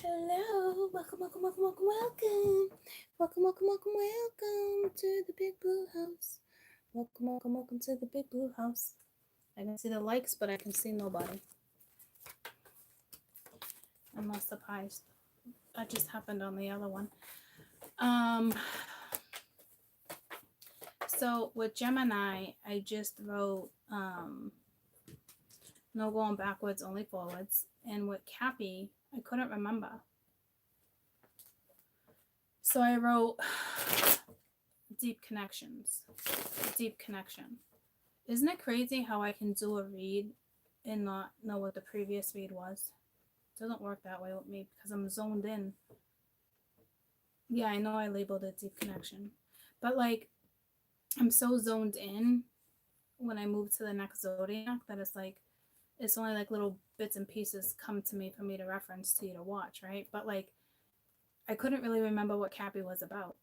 Hello, welcome to the Big Blue House. Welcome to the Big Blue House. I can see the likes, but I can see nobody. I'm not surprised. That just happened on the other one. So with Gemini, I just wrote no going backwards, only forwards. And with Cappy, I couldn't remember. So I wrote deep connections. Deep connection. Isn't it crazy how I can do a read and not know what the previous read was? It doesn't work that way with me because I'm zoned in. Yeah, I know I labeled it deep connection. But like, I'm so zoned in when I move to the next zodiac that it's like, it's only like little bits and pieces come to me for me to reference to you to watch, right? But like, I couldn't really remember what Cappy was about.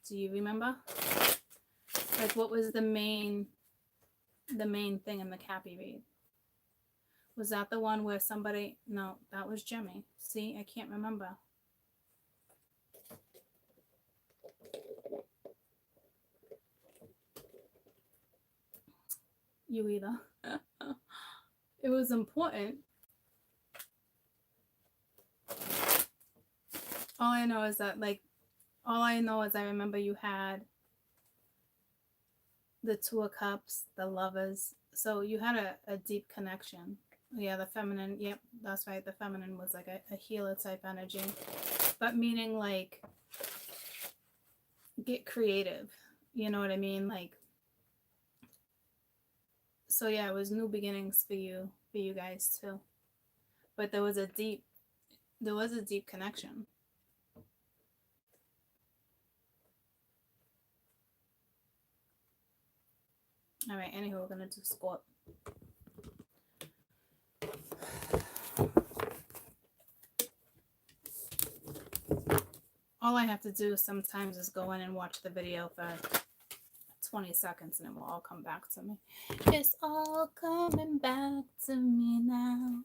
Do you remember? Like, what was the main thing in the Cappy read? Was that the one where somebody... No, that was Jimmy. See, I can't remember. You either. It was important. All I know is that, like, I remember you had the Two of Cups, the Lovers. So you had a deep connection. Yeah, the feminine. Yep, that's right. The feminine was like a healer type energy. But meaning like, get creative. You know what I mean? Like, so yeah, it was new beginnings for you guys too. But there was a deep connection. All right, anywho, we're gonna do Scorp. All I have to do sometimes is go in and watch the video for 20 seconds and it will all come back to me. It's all coming back to me now.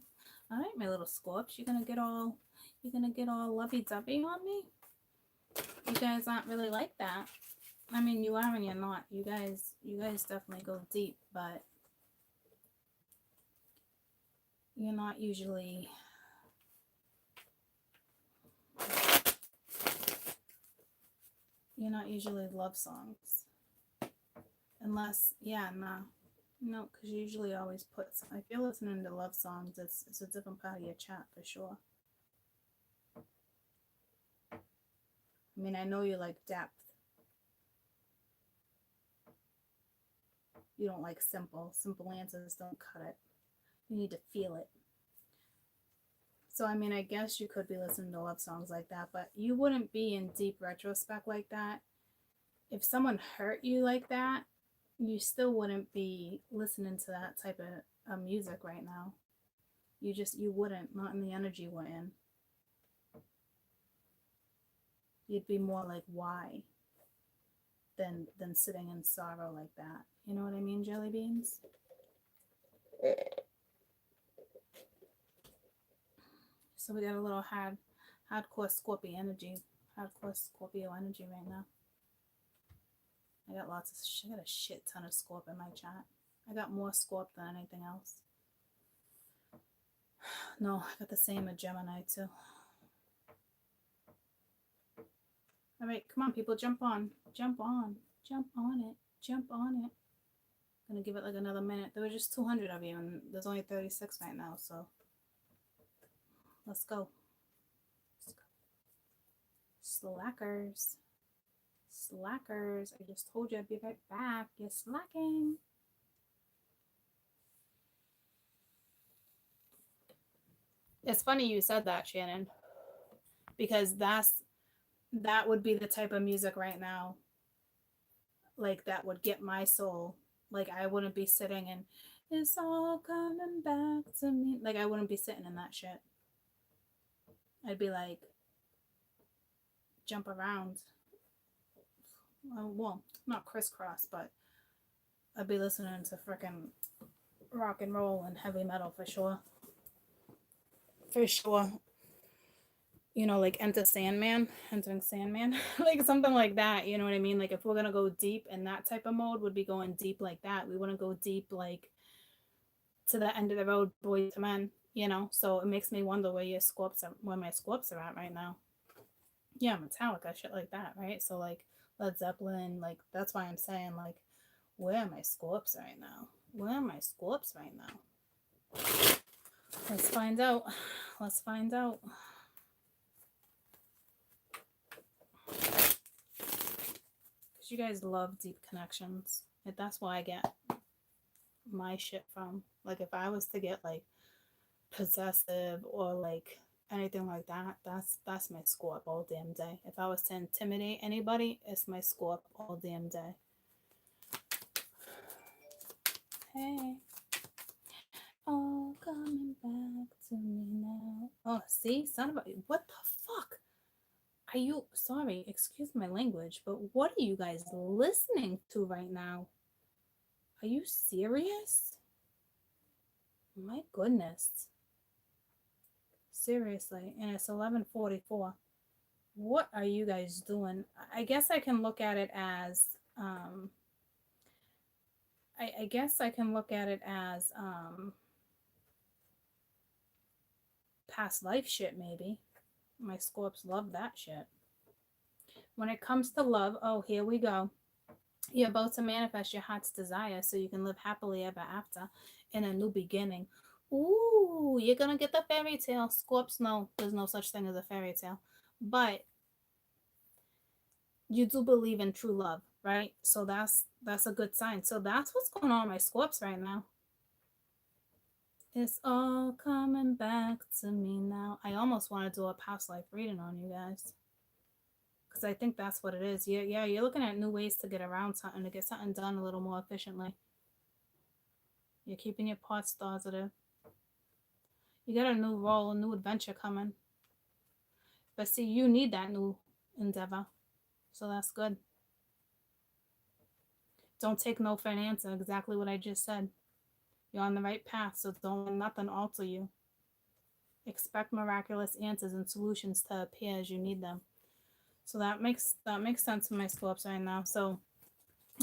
All right, my little Scorps, you're gonna get all lovey-dovey on me? You guys aren't really like that. I mean, you are and you're not. You guys definitely go deep, but you're not usually love songs. Unless, yeah, no, because you usually always put, if you're listening to love songs, it's a different part of your chat for sure. I mean, I know you like depth. You don't like simple answers don't cut it. You need to feel it. So, I mean, I guess you could be listening to love songs like that, but you wouldn't be in deep retrospect like that. If someone hurt you like that, you still wouldn't be listening to that type of music right now. You wouldn't, not in the energy we're in. You'd be more like, why? Than sitting in sorrow like that. You know what I mean, jelly beans? So we got a little hardcore Scorpio energy. Hardcore Scorpio energy right now. I got a shit ton of Scorp in my chat. I got more Scorp than anything else. No, I got the same with Gemini too. All right, come on, people, jump on it. I'm gonna give it like another minute. There were just 200 of you, and there's only 36 right now, so let's go. Slackers. I just told you I'd be right back. You're slacking. It's funny you said that, Shannon, because that would be the type of music right now, like, that would get my soul. Like, I wouldn't be sitting and it's all coming back to me. Like, I wouldn't be sitting in that shit. I'd be like, jump around. Well, not crisscross, but I'd be listening to frickin' rock and roll and heavy metal for sure. For sure. You know, like entering Sandman, like something like that. You know what I mean? Like if we're gonna go deep in that type of mode, would be going deep like that. We want to go deep like to the end of the road, Boys to Men. You know, so it makes me wonder where my Scorps are at right now. Yeah, Metallica, shit like that, right? So like Led Zeppelin, like that's why I'm saying like, where are my Scorps right now? Where are my Scorps right now? Let's find out. Let's find out. You guys love deep connections. And that's why I get my shit from. Like if I was to get like possessive or like anything like that, that's my Scorp all damn day. If I was to intimidate anybody, it's my Scorp all damn day. Hey. Oh, coming back to me now. Oh, see? Son of a... What the fuck? Are you... Sorry, excuse my language, but what are you guys listening to right now? Are you serious? My goodness. Seriously. And it's 11:44. What are you guys doing? I guess I can look at it as... I guess I can look at it as... past life shit, maybe. My Scorps love that shit. When it comes to love, oh, here we go. You're about to manifest your heart's desire so you can live happily ever after in a new beginning. Ooh, you're gonna get the fairy tale. Scorps, no, there's no such thing as a fairy tale. But you do believe in true love, right? So that's a good sign. So that's what's going on with my Scorps right now. It's all coming back to me now. I almost want to do a past life reading on you guys. Because I think that's what it is. Yeah, you're looking at new ways to get around something, to get something done a little more efficiently. You're keeping your parts positive. You got a new role, a new adventure coming. But see, you need that new endeavor. So that's good. Don't take no for an answer. Exactly what I just said. You're on the right path, so don't let nothing alter you. Expect miraculous answers and solutions to appear as you need them. So that makes sense for my Scorps right now. So,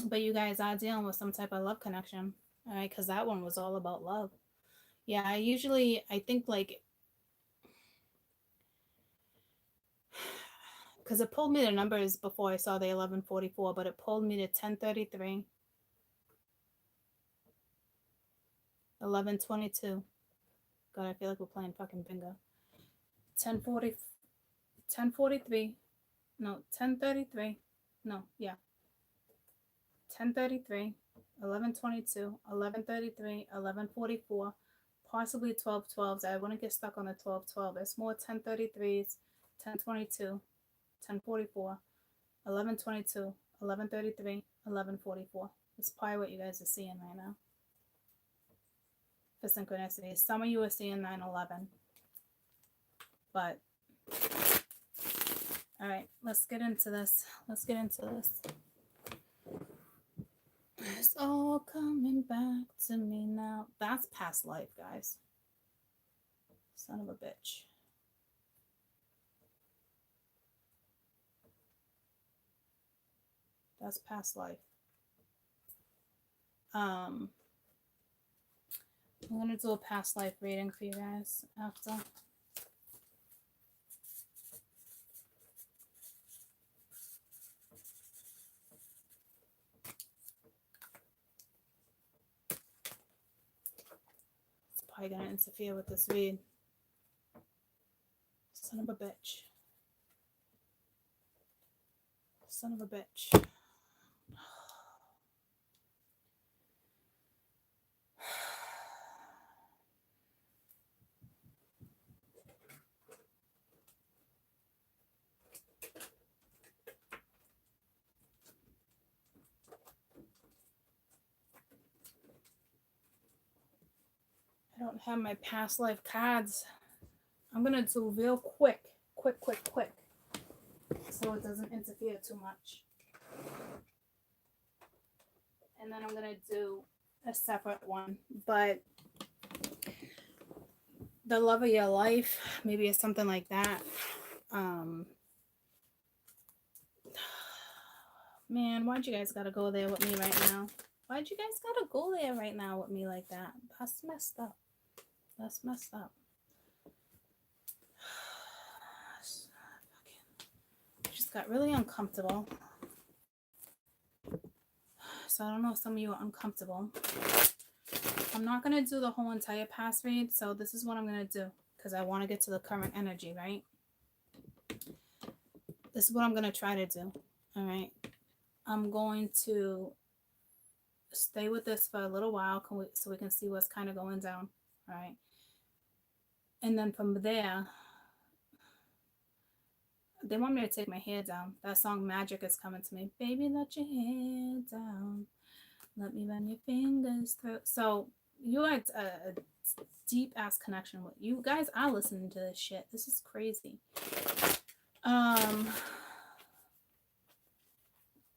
but you guys are dealing with some type of love connection, all right? Because that one was all about love. Yeah, I think like, because it pulled me the numbers before I saw the 11:44, but it pulled me to 10:33, 11:22. God, I feel like we're playing fucking bingo. 10:40, 10:43. No, 10:33. No, yeah. 10:33, 11:22, 11:33, 11:44, possibly 12:12s. I wouldn't get stuck on the 12:12. It's more 10:33s, 10:22, 10:44, 11:22, 11:33, 11:44. It's probably what you guys are seeing right now. For synchronicity. Some of you are seeing 9/11. But, all right, let's get into this. It's all coming back to me now. That's past life, guys. Son of a bitch. That's past life. I'm going to do a past life reading for you guys after. It's probably going to interfere with this read. Son of a bitch. Son of a bitch. I don't have my past life cards. I'm going to do real quick. So it doesn't interfere too much. And then I'm going to do a separate one, but the love of your life, maybe it's something like that. Man, why'd you guys gotta go there with me right now? Why'd you guys gotta go there right now with me like that? That's messed up. That's messed up. I just got really uncomfortable. So I don't know if some of you are uncomfortable. I'm not going to do the whole entire past read. So this is what I'm going to do. Because I want to get to the current energy, right? This is what I'm going to try to do. All right. I'm going to stay with this for a little while so we can see what's kind of going down. All right. And then from there, they want me to take my hair down. That song Magic is coming to me. Baby, let your hair down. Let me run your fingers through. So you had a deep ass connection with you guys. I listening to this shit. This is crazy. I'm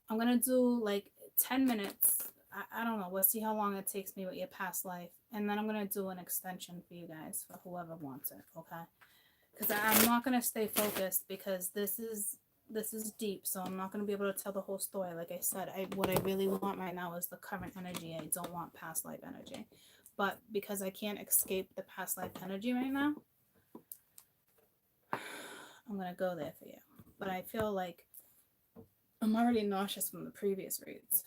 gonna do like 10 minutes. I don't know. We'll see how long it takes me with your past life, and then I'm gonna do an extension for you guys for whoever wants it. Okay? Because I'm not gonna stay focused because this is deep, so I'm not going to be able to tell the whole story. Like I said, what I really want right now is the current energy. I don't want past life energy. But because I can't escape the past life energy right now, I'm going to go there for you. But I feel like I'm already nauseous from the previous reads.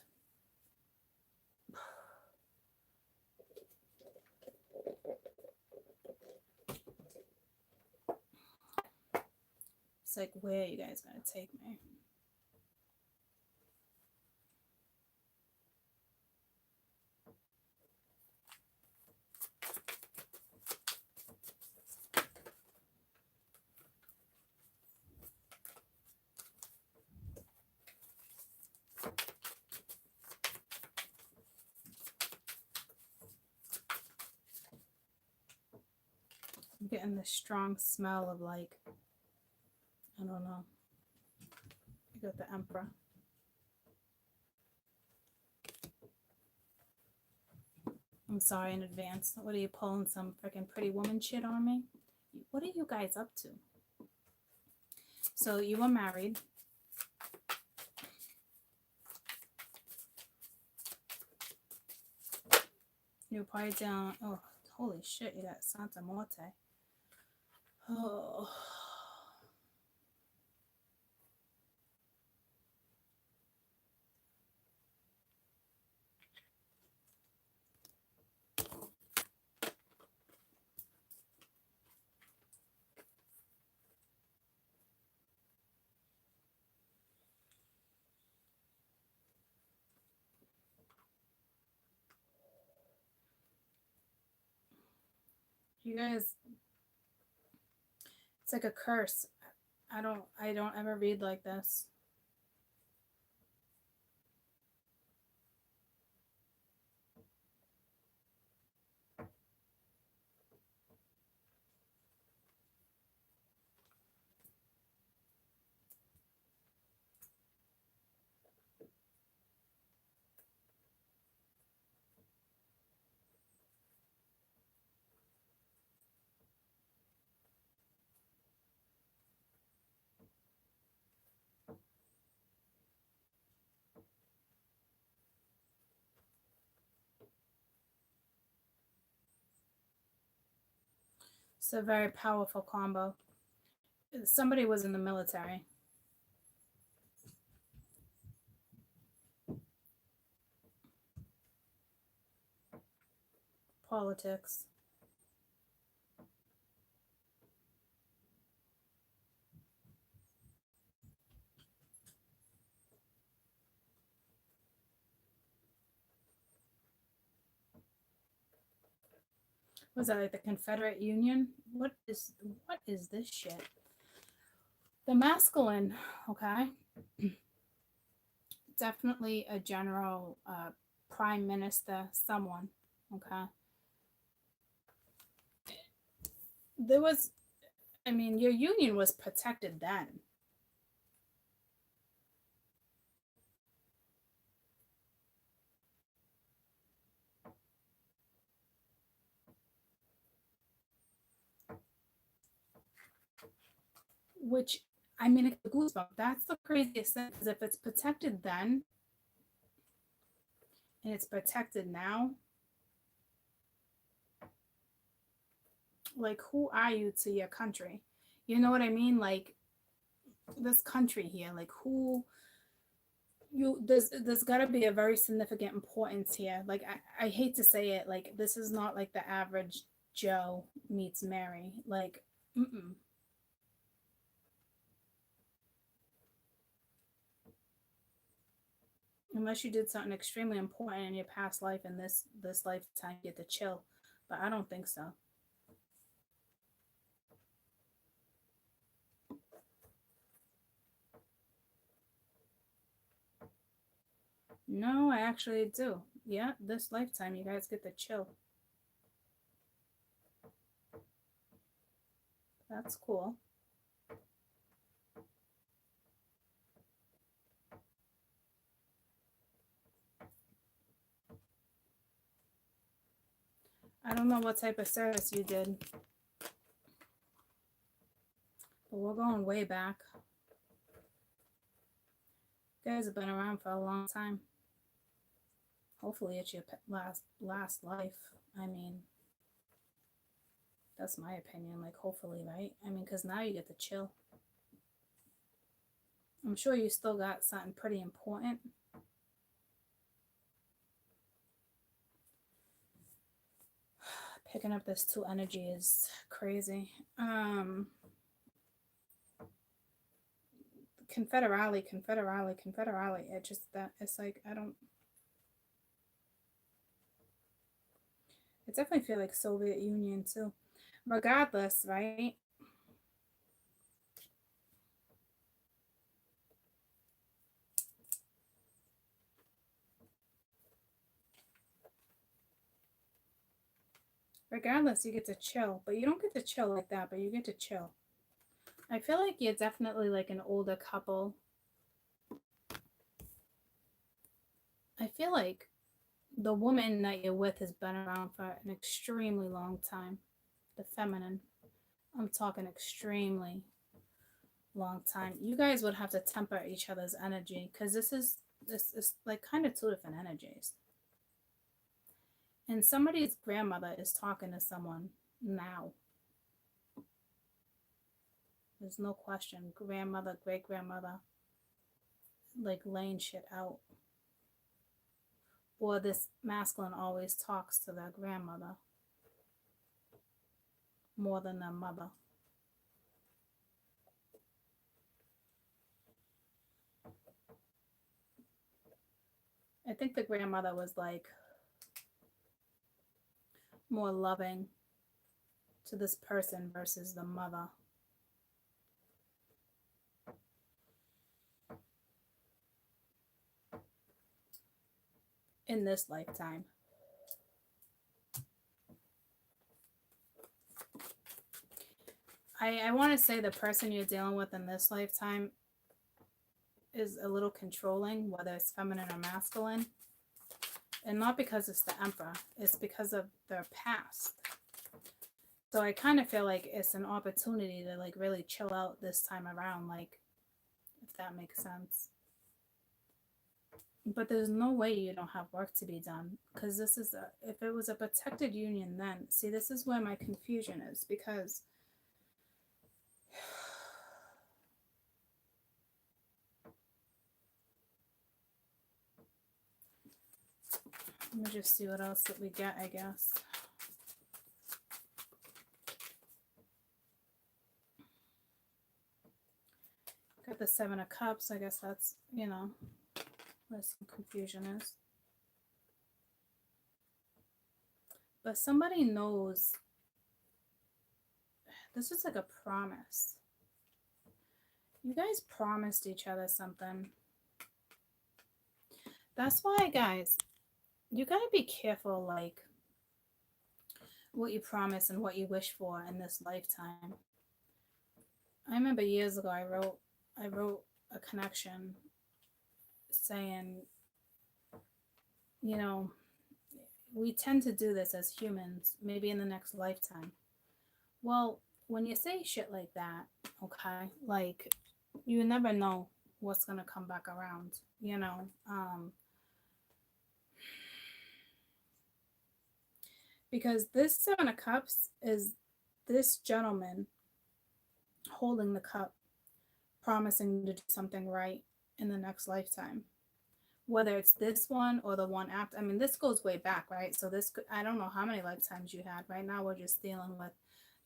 It's like, where are you guys going to take me? I'm getting this strong smell of like, I don't know. You got the Emperor. I'm sorry in advance. What are you pulling some freaking Pretty Woman shit on me? What are you guys up to? So you were married. You were probably down. Oh, holy shit! You got Santa Morte. Oh. You guys, it's like a curse. I don't ever read like this. It's a very powerful combo. Somebody was in the military. Politics. Was that like the Confederate Union? What is this shit? The masculine, okay? Definitely a general, prime minister, someone, okay? There was, I mean, your union was protected then. which, I mean, it's a goosebump. That's the craziest thing, because if it's protected then and it's protected now, like, who are you to your country? You know what I mean? Like, this country here, like, who you, there's got to be a very significant importance here. Like, I hate to say it, like, this is not like the average Joe meets Mary. Like, mm-mm. Unless you did something extremely important in your past life, and this lifetime you get to chill. But I don't think so. No, I actually do. Yeah, this lifetime you guys get to chill. That's cool. I don't know what type of service you did, but we're going way back. You guys have been around for a long time. Hopefully it's your last life. I mean, that's my opinion. Like, hopefully, right? I mean, because now you get to chill. I'm sure you still got something pretty important. Picking up this 2 energy is crazy. Confederale. It just, that it's like, I don't. It definitely feel like Soviet Union too. Regardless, right? Regardless, you get to chill, but you don't get to chill like that, but you get to chill. I feel like you're definitely like an older couple. I feel like the woman that you're with has been around for an extremely long time. The feminine. I'm talking extremely long time. You guys would have to temper each other's energy, because this is like kind of 2 different energies. And somebody's grandmother is talking to someone now. There's no question. Grandmother, great grandmother, like laying shit out. Or this masculine always talks to their grandmother more than their mother. I think the grandmother was like more loving to this person versus the mother. In this lifetime. I want to say the person you're dealing with in this lifetime is a little controlling, whether it's feminine or masculine. And not because it's the emperor, it's because of their past. So I kind of feel like it's an opportunity to like really chill out this time around, like, if that makes sense. But there's no way you don't have work to be done, because this is if it was a protected union, then see, this is where my confusion is, because let me just see what else that we get, I guess. Got the 7 of Cups. I guess that's, you know, where some confusion is. But somebody knows. This is like a promise. You guys promised each other something. That's why, guys, you gotta be careful, like, what you promise and what you wish for in this lifetime. I remember years ago I wrote a connection saying, you know, we tend to do this as humans, maybe in the next lifetime. Well, when you say shit like that, okay, like you never know what's gonna come back around, you know. Because this Seven of Cups is this gentleman holding the cup, promising to do something right in the next lifetime. Whether it's this one or the one after. I mean, this goes way back, right? So this could, I don't know how many lifetimes you had. Right now, we're just dealing with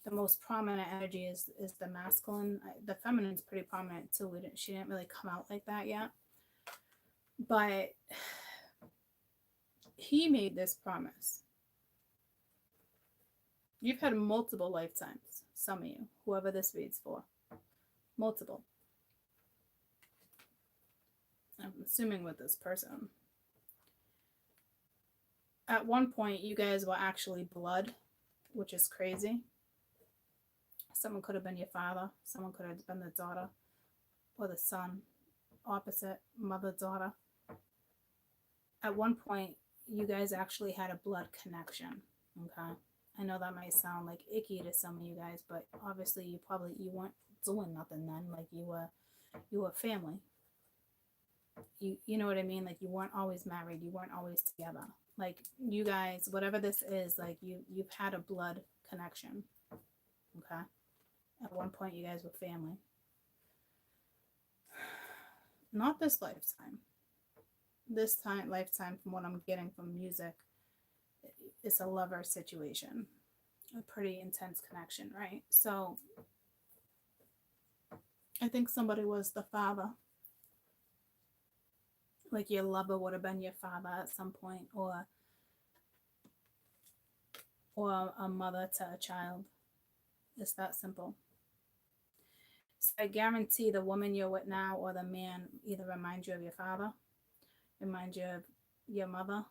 the most prominent energy is the masculine. The feminine's pretty prominent too. She didn't really come out like that yet, but he made this promise. You've had multiple lifetimes, some of you, whoever this reads for, multiple. I'm assuming with this person. At one point, you guys were actually blood, which is crazy. Someone could have been your father. Someone could have been the daughter or the son. Opposite, mother, daughter. At one point, you guys actually had a blood connection. Okay. I know that might sound like icky to some of you guys, but obviously you weren't doing nothing then. Like you were family. You know what I mean? Like you weren't always married. You weren't always together. Like you guys, whatever this is, like you've had a blood connection. Okay. At one point, you guys were family. Not this lifetime. This lifetime, from what I'm getting from music, it's a lover situation. A pretty intense connection, right? So, I think somebody was the father. Like your lover would have been your father at some point, or a mother to a child. It's that simple. So I guarantee the woman you're with now or the man either reminds you of your father, reminds you of your mother.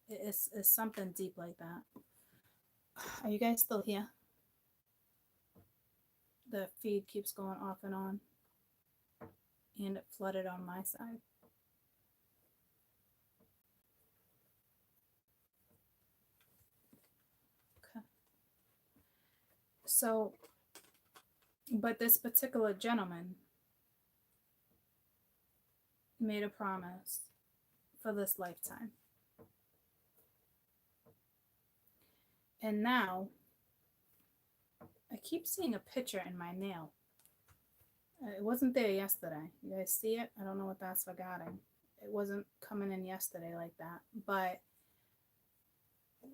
It's something deep like that. Are you guys still here? The feed keeps going off and on. And it flooded on my side. Okay. So, but this particular gentleman made a promise for this lifetime. And now, I keep seeing a picture in my nail. It wasn't there yesterday. You guys see it? I don't know what that's regarding. It wasn't coming in yesterday like that. But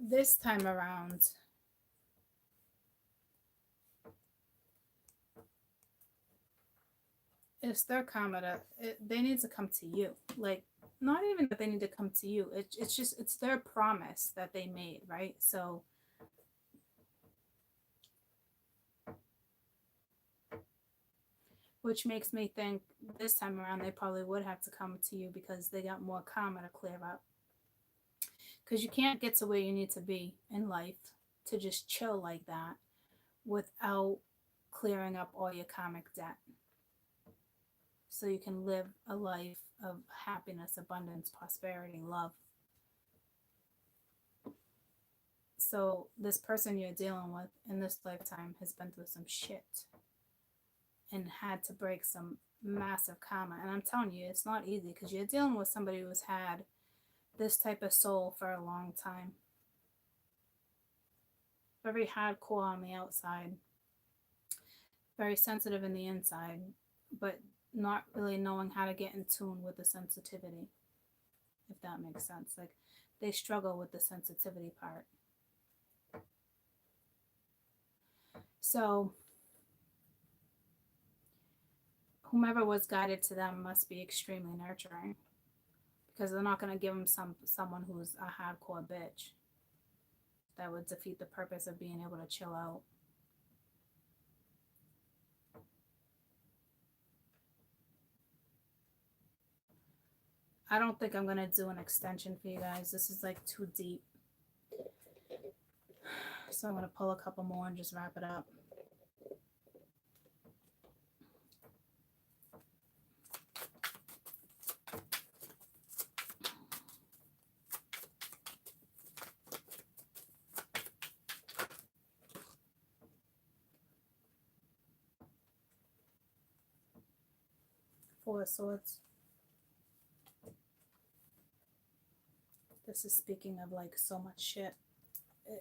this time around, it's their karma. They need to come to you. Like, not even that they need to come to you. It's their promise that they made, right? So, which makes me think this time around they probably would have to come to you because they got more karma to clear up. Because you can't get to where you need to be in life to just chill like that without clearing up all your karmic debt. So you can live a life of happiness, abundance, prosperity, love. So this person you're dealing with in this lifetime has been through some shit and had to break some massive karma. And I'm telling you, it's not easy because you're dealing with somebody who's had this type of soul for a long time. Very hardcore on the outside. Very sensitive in the inside, but not really knowing how to get in tune with the sensitivity, if that makes sense. Like they struggle with the sensitivity part. So whomever was guided to them must be extremely nurturing because they're not going to give them someone who's a hardcore bitch. That would defeat the purpose of being able to chill out. I don't think I'm going to do an extension for you guys. This is like too deep. So I'm going to pull a couple more and just wrap it up. Four of Swords. This is speaking of like so much shit.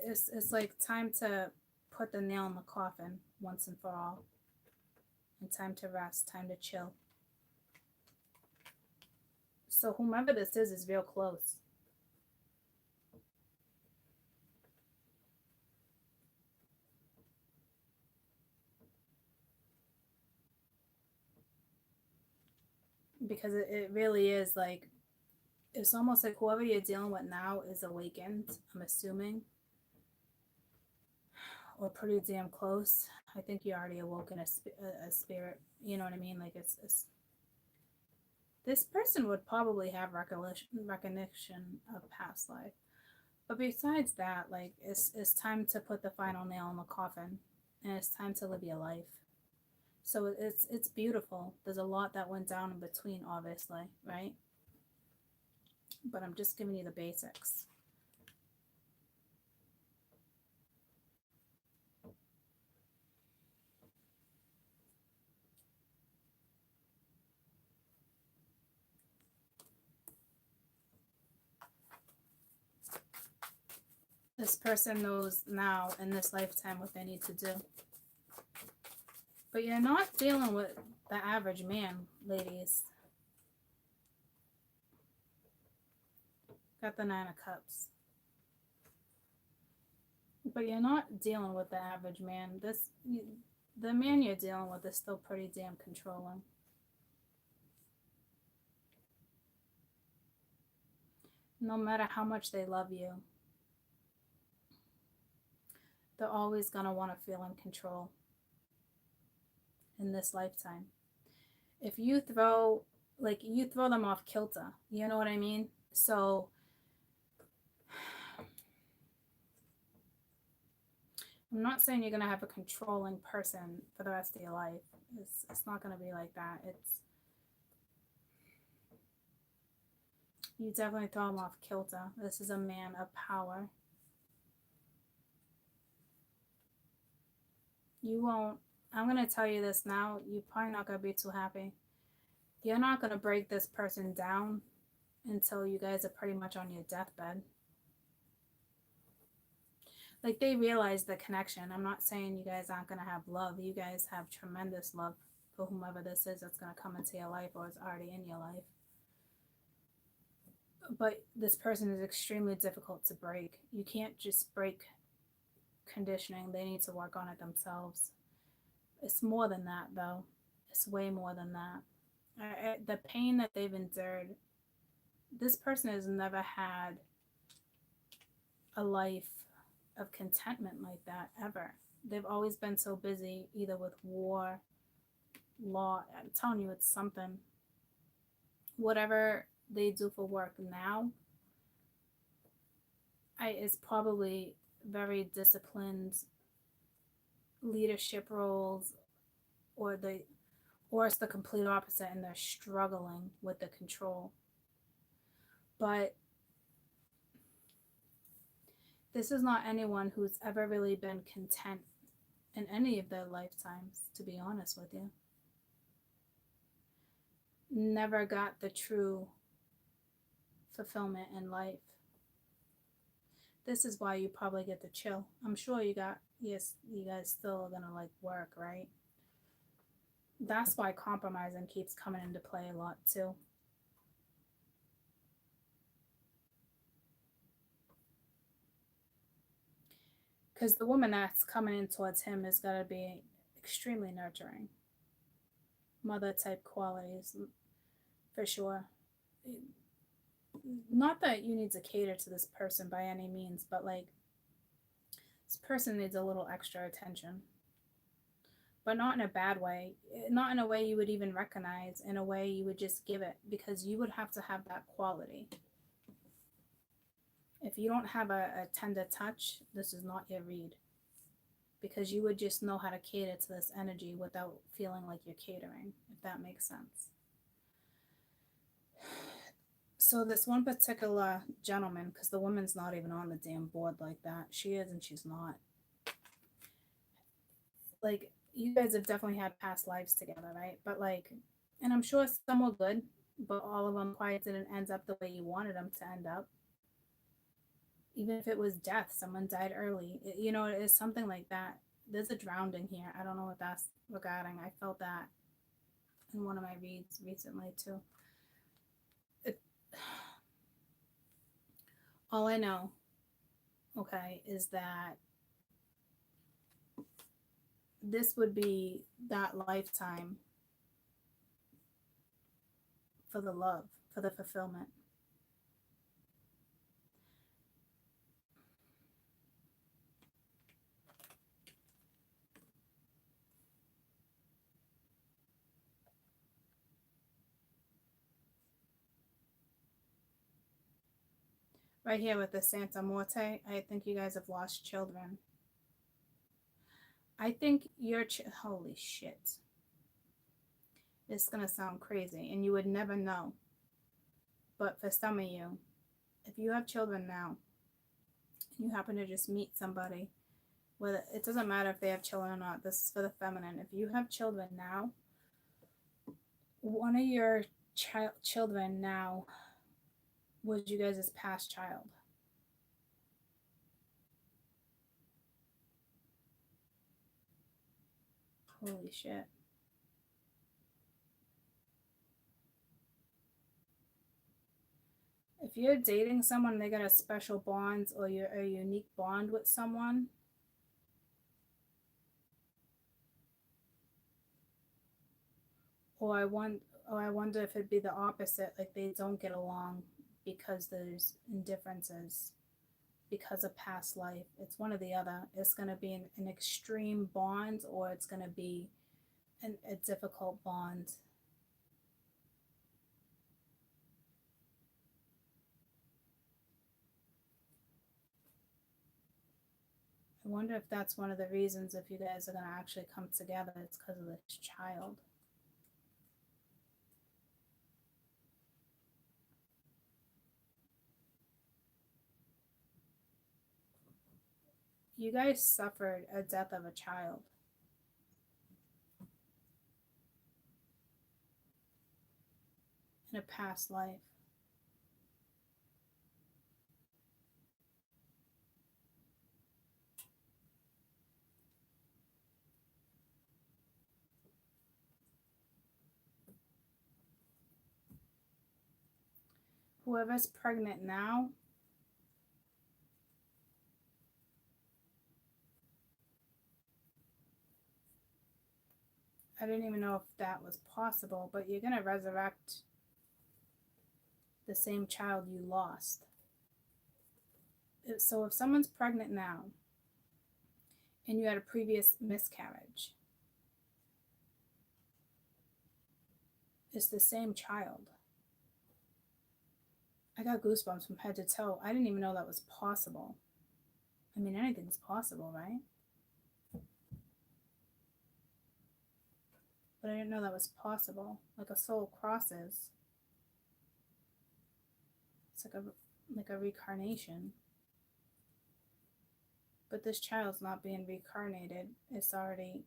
It's like time to put the nail in the coffin once and for all. And time to rest, time to chill. So whomever this is real close. Because it really is like, it's almost like whoever you're dealing with now is awakened, I'm assuming. Or pretty damn close. I think you already awoken a spirit. You know what I mean? Like it's this person would probably have recognition of past life. But besides that, like it's time to put the final nail in the coffin, and it's time to live your life. So it's beautiful. There's a lot that went down in between, obviously, right? But I'm just giving you the basics. This person knows now in this lifetime what they need to do. But you're not dealing with the average man, ladies. Got the Nine of Cups. But you're not dealing with the average man. The man you're dealing with is still pretty damn controlling. No matter how much they love you, they're always going to want to feel in control in this lifetime. If you throw them off kilter, you know what I mean? So I'm not saying you're going to have a controlling person for the rest of your life. It's not going to be like that. You definitely throw them off kilter. This is a man of power. You won't, I'm going to tell you this now, you're probably not going to be too happy. You're not going to break this person down until you guys are pretty much on your deathbed. Like, they realize the connection. I'm not saying you guys aren't going to have love. You guys have tremendous love for whomever this is that's going to come into your life or is already in your life. But this person is extremely difficult to break. You can't just break conditioning. They need to work on it themselves. It's more than that, though. It's way more than that. The pain that they've endured, this person has never had a life of contentment like that, ever. They've always been so busy, either with war, law. I'm telling you, it's something. Whatever they do for work now, is probably very disciplined leadership roles, or it's the complete opposite, and they're struggling with the control. But this is not anyone who's ever really been content in any of their lifetimes, to be honest with you. Never got the true fulfillment in life. This is why you probably get the chill. I'm sure you guys still are gonna like work, right? That's why compromising keeps coming into play a lot too. Because the woman that's coming in towards him is going to be extremely nurturing. Mother type qualities, for sure. Not that you need to cater to this person by any means, but like, this person needs a little extra attention. But not in a bad way. Not in a way you would even recognize, in a way you would just give it, because you would have to have that quality. If you don't have a tender touch, this is not your read. Because you would just know how to cater to this energy without feeling like you're catering, if that makes sense. So this one particular gentleman, because the woman's not even on the damn board like that. She is and she's not. Like, you guys have definitely had past lives together, right? But like, And I'm sure some were good, but all of them probably didn't end up the way you wanted them to end up. Even if it was death, someone died early. You know, it is something like that. There's a drowning here. I don't know what that's regarding. I felt that in one of my reads recently too. It, all I know, okay, is that this would be that lifetime for the love, for the fulfillment. Right here with the Santa Morte, I think you guys have lost children. I think your holy shit. It's gonna sound crazy, and you would never know. But for some of you, if you have children now, and you happen to just meet somebody, whether it doesn't matter if they have children or not. This is for the feminine. If you have children now, one of your children now was you guys' past child. Holy shit. If you're dating someone, they got a special bond or you're a unique bond with someone, or I wonder if it'd be the opposite, like they don't get along because there's indifferences because of past life. It's one or the other. It's going to be an extreme bond or it's going to be a difficult bond. I wonder if that's one of the reasons if you guys are going to actually come together, it's because of this child. You guys suffered a death of a child. In a past life. Whoever's pregnant now, I didn't even know if that was possible, but you're going to resurrect the same child you lost. So if someone's pregnant now and you had a previous miscarriage, it's the same child. I got goosebumps from head to toe. I didn't even know that was possible. I mean, anything's possible, right? But I didn't know that was possible. Like a soul crosses. It's like a reincarnation. But this child's not being reincarnated. It's already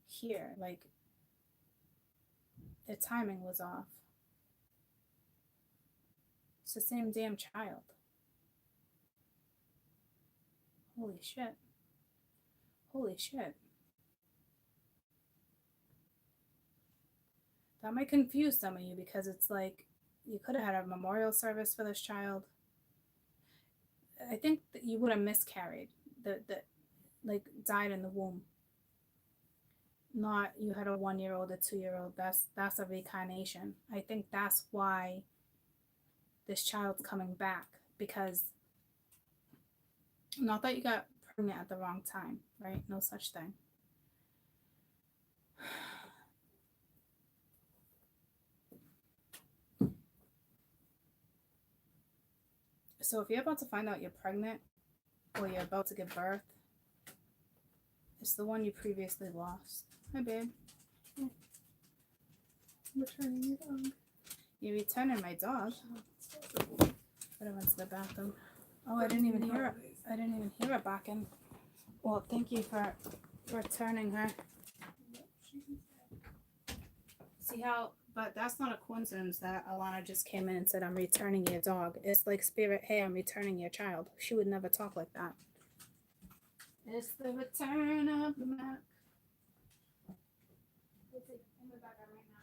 here. Like, the timing was off. It's the same damn child. Holy shit. Holy shit. That might confuse some of you because it's like you could have had a memorial service for this child. I think that you would have miscarried. Like died in the womb. Not you had a 1-year-old, a 2-year-old. That's a reincarnation. I think that's why this child's coming back, because not that you got pregnant at the wrong time, right? No such thing. So if you're about to find out you're pregnant or you're about to give birth, it's the one you previously lost. Hi, babe. I'm returning your dog. You're returning my dog? But I went to the bathroom. Oh, I didn't even hear it. I didn't even hear it barking. Well, thank you for returning her. See See how, but that's not a coincidence that Alana just came in and said, I'm returning your dog. It's like spirit, hey, I'm returning your child. She would never talk like that. It's the return of the Mac. Let's see, in the background right now.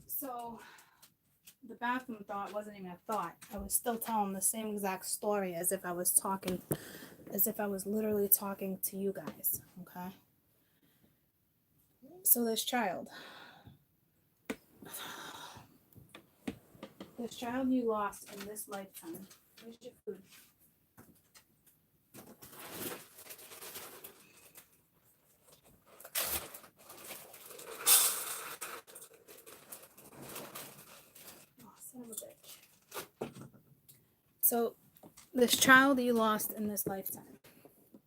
So the bathroom thought wasn't even a thought. I was still telling the same exact story as if I was talking, as if I was literally talking to you guys. Okay. So this child you lost in this lifetime. Where's your food? Son of a bitch. So, this child you lost in this lifetime,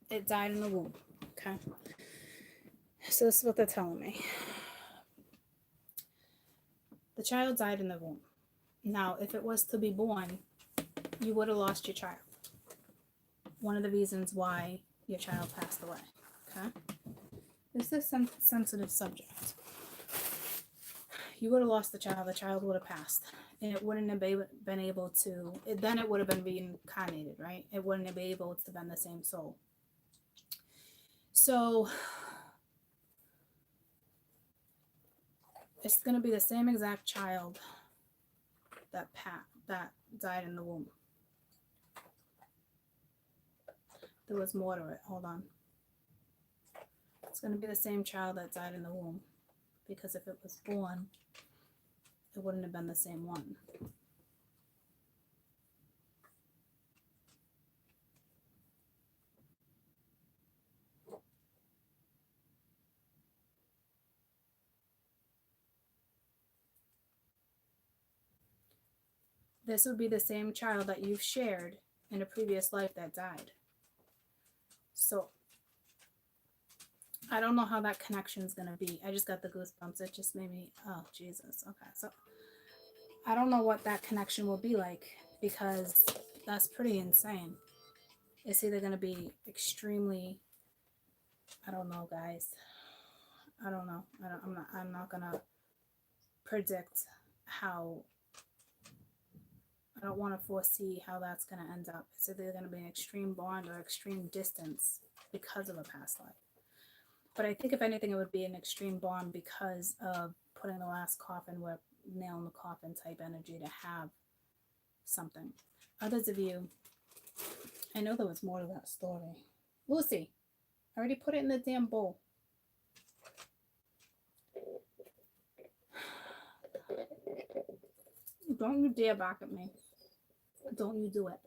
it died in the womb. Okay. So this is what they're telling me. The child died in the womb. Now, if it was to be born, you would have lost your child. One of the reasons why your child passed away. Okay. This is a sensitive subject. You would have lost the child would have passed. And it wouldn't have been able to, then it would have been reincarnated, right? It wouldn't have been able to been the same soul. So, it's going to be the same exact child that died in the womb. There was more to it. Hold on. It's going to be the same child that died in the womb. Because if it was born, it wouldn't have been the same one. This would be the same child that you've shared in a previous life that died. So, I don't know how that connection is going to be. I just got the goosebumps. It just made me, oh, Jesus. Okay, so I don't know what that connection will be like because that's pretty insane. It's either going to be extremely, I don't know, guys. I don't know. I'm not going to predict how, I don't want to foresee how that's going to end up. It's either going to be an extreme bond or extreme distance because of a past life. But I think if anything, it would be an extreme bond because of putting the last coffin where nail in the coffin type energy to have something. Others of you, I know there was more to that story. Lucy, I already put it in the damn bowl. Don't you dare back at me. Don't you do it.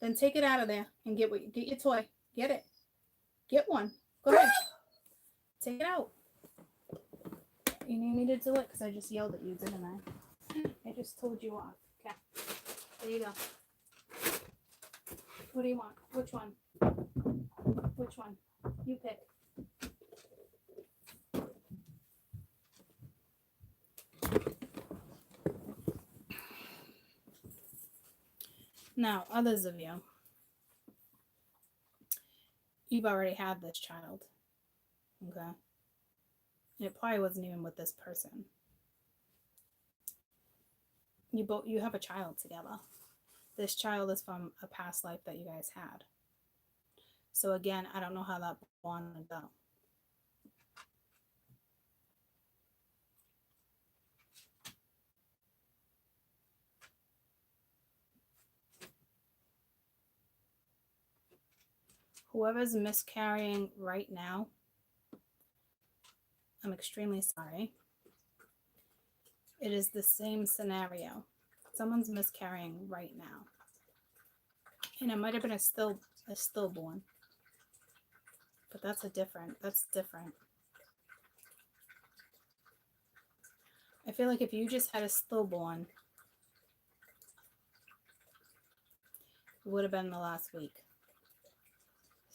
Then take it out of there and get your toy. Get it. Get one. Go ahead. Take it out. You need me to do it because I just yelled at you, didn't I? I just told you off. Okay. There you go. What do you want? Which one? Which one? You pick. Now, others of you, you've already had this child. Okay? And it probably wasn't even with this person. You have a child together. This child is from a past life that you guys had. So again, I don't know how that bond would go. Whoever's miscarrying right now, I'm extremely sorry. It is the same scenario. Someone's miscarrying right now. And it might have been a stillborn. But that's different. I feel like if you just had a stillborn, it would have been the last week.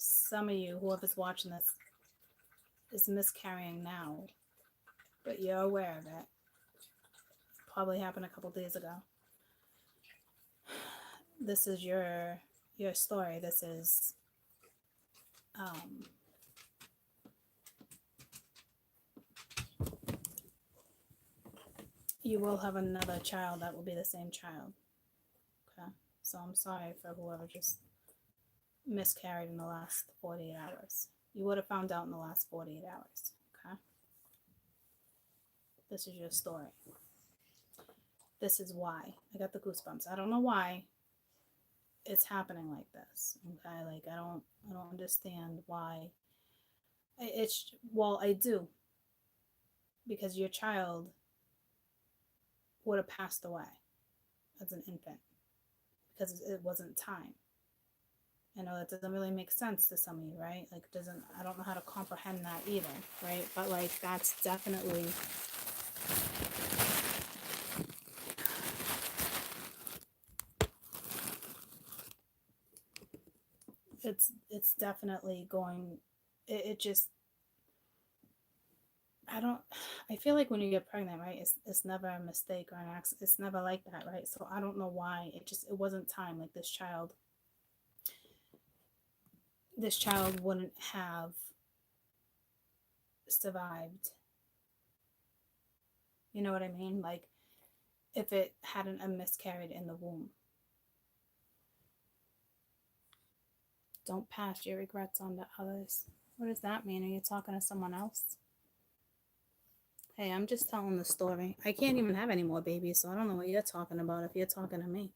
Some of you, whoever's watching this, is miscarrying now, but you're aware of it. Probably happened a couple days ago. This is your story. This is you will have another child that will be the same child. Okay, so I'm sorry for whoever just miscarried in the last 48 hours. You would have found out in the last 48 hours. Okay, this is your story. This is why I got the goosebumps. I don't know why it's happening like this. Okay, like I don't understand why. I do, because your child would have passed away as an infant because it wasn't time. I know that doesn't really make sense to some of you, right? Like I don't know how to comprehend that either, right? But like that's definitely it's definitely going, it just, I feel like when you get pregnant, right, it's never a mistake or an accident. It's never like that, right? So I don't know why it wasn't time. Like this child wouldn't have survived. You know what I mean? Like if it hadn't miscarried in the womb. Don't pass your regrets on to others. What does that mean? Are you talking to someone else? Hey, I'm just telling the story. I can't even have any more babies, so I don't know what you're talking about if you're talking to me.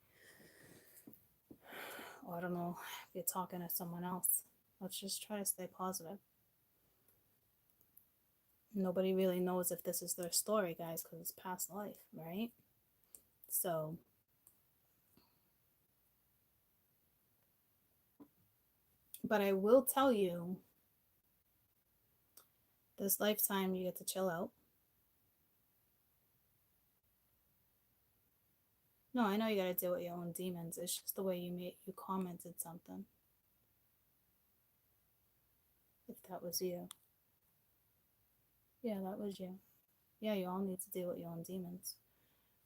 Or I don't know if you're talking to someone else. Let's just try to stay positive. Nobody really knows if this is their story, guys, because it's past life, right? So but I will tell you, this lifetime you get to chill out. No, I know you gotta deal with your own demons. It's just the way you commented something. If that was you. Yeah, that was you. Yeah, you all need to deal with your own demons.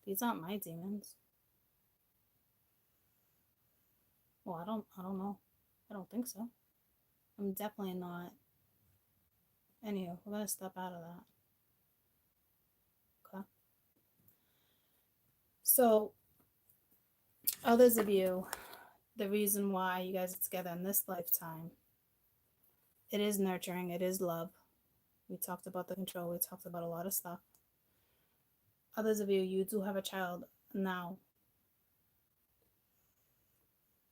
These aren't my demons. Well, I don't know. I don't think so. I'm definitely not. Anyhow, we're gonna step out of that. Okay. So, others of you, the reason why you guys are together in this lifetime, it is nurturing, it is love. We talked about the control, we talked about a lot of stuff. Others of you, you do have a child now.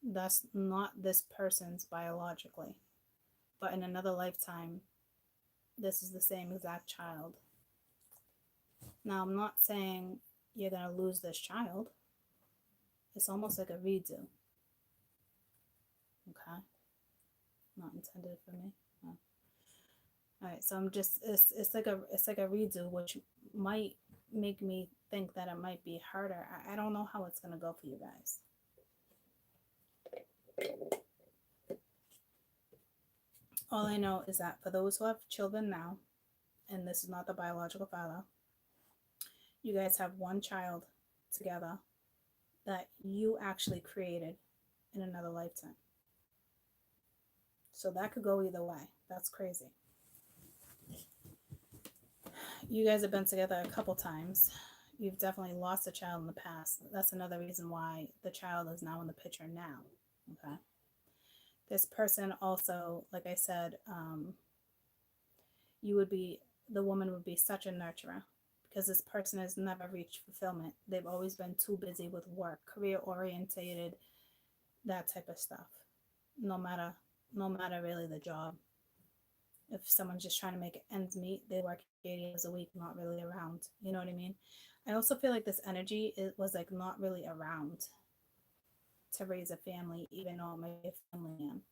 That's not this person's biologically, but in another lifetime, this is the same exact child. Now, I'm not saying you're going to lose this child. It's almost like a redo. Okay? Not intended for me. No. All right, so I'm just, it's like a redo, which might make me think that it might be harder. I don't know how it's going to go for you guys. All I know is that for those who have children now, and this is not the biological father, you guys have one child together that you actually created in another lifetime. So that could go either way. That's crazy. You guys have been together a couple times. You've definitely lost a child in the past. That's another reason why the child is now in the picture now. Okay. This person also, like I said, the woman would be such a nurturer because this person has never reached fulfillment. They've always been too busy with work, career orientated, that type of stuff. No matter no matter really the job. If someone's just trying to make ends meet, they work 80 hours a week, not really around. You know what I mean? I also feel like this energy was like not really around to raise a family, even though it might be a family man.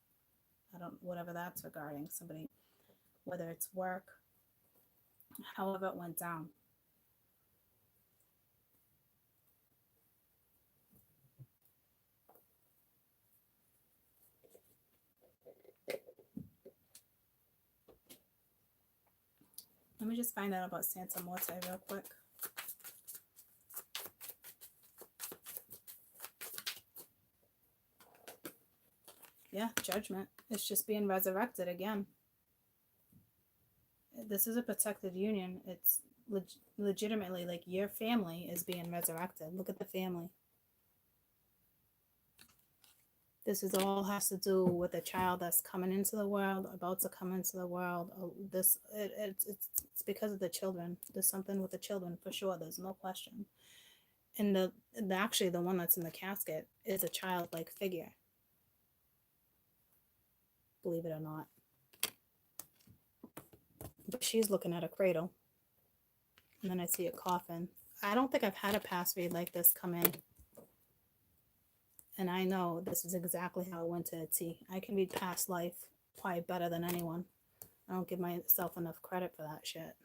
I don't, whatever that's regarding somebody, whether it's work, however it went down. Let me just find out about Santa Morte real quick. Yeah, judgment. It's just being resurrected again. This is a protected union. It's legitimately like your family is being resurrected. Look at the family. This is all has to do with a child that's coming into the world, about to come into the world. It's because of the children. There's something with the children for sure. There's no question. And the actually the one that's in the casket is a childlike figure. Believe it or not. But she's looking at a cradle. And then I see a coffin. I don't think I've had a past read like this come in. And I know this is exactly how it went to a T. I can read past life probably better than anyone. I don't give myself enough credit for that shit.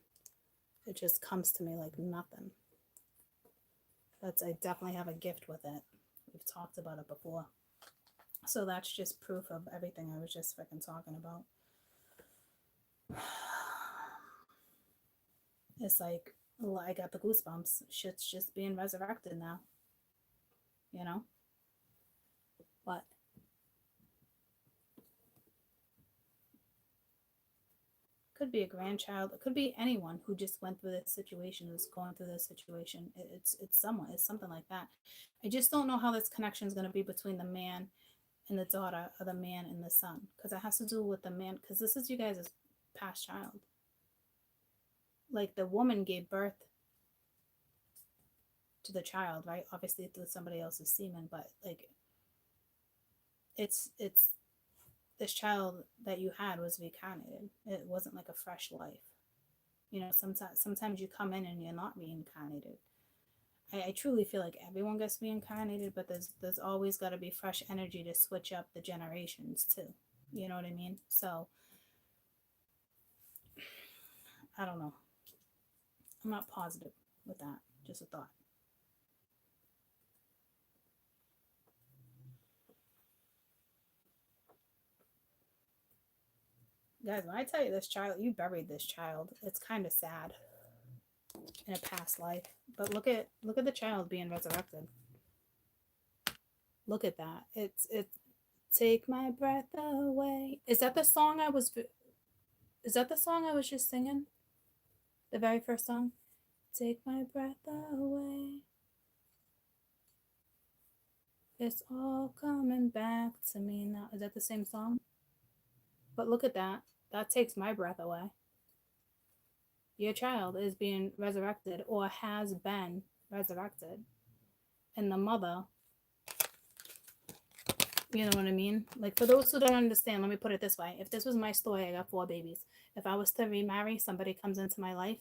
It just comes to me like nothing. I definitely have a gift with it. We've talked about it before. So that's just proof of everything I was just freaking talking about. It's like, well, I got the goosebumps. Shit's just being resurrected now. You know? What? Could be a grandchild. It could be anyone who just went through this situation, who's going through this situation. It's someone. It's something like that. I just don't know how this connection is going to be between the man and the daughter, or the man and the son, because it has to do with the man. Because this is you guys' past child. Like the woman gave birth to the child, right? Obviously through somebody else's semen, but like it's this child that you had was reincarnated. It wasn't like a fresh life. You know, sometimes you come in and you're not reincarnated. I truly feel like everyone gets reincarnated, but there's always got to be fresh energy to switch up the generations too. You know what I mean? So I don't know. I'm not positive with that. Just a thought. Guys, when I tell you this child, you buried this child. It's kind of sad in a past life. But look at the child being resurrected. Look at that. It's take my breath away. Is that the song I was just singing? The very first song? Take my breath away. It's all coming back to me now. Is that the same song? But look at that. That takes my breath away. Your child is being resurrected or has been resurrected. And the mother, you know what I mean? Like, for those who don't understand, let me put it this way. If this was my story, I got 4 babies. If I was to remarry, somebody comes into my life,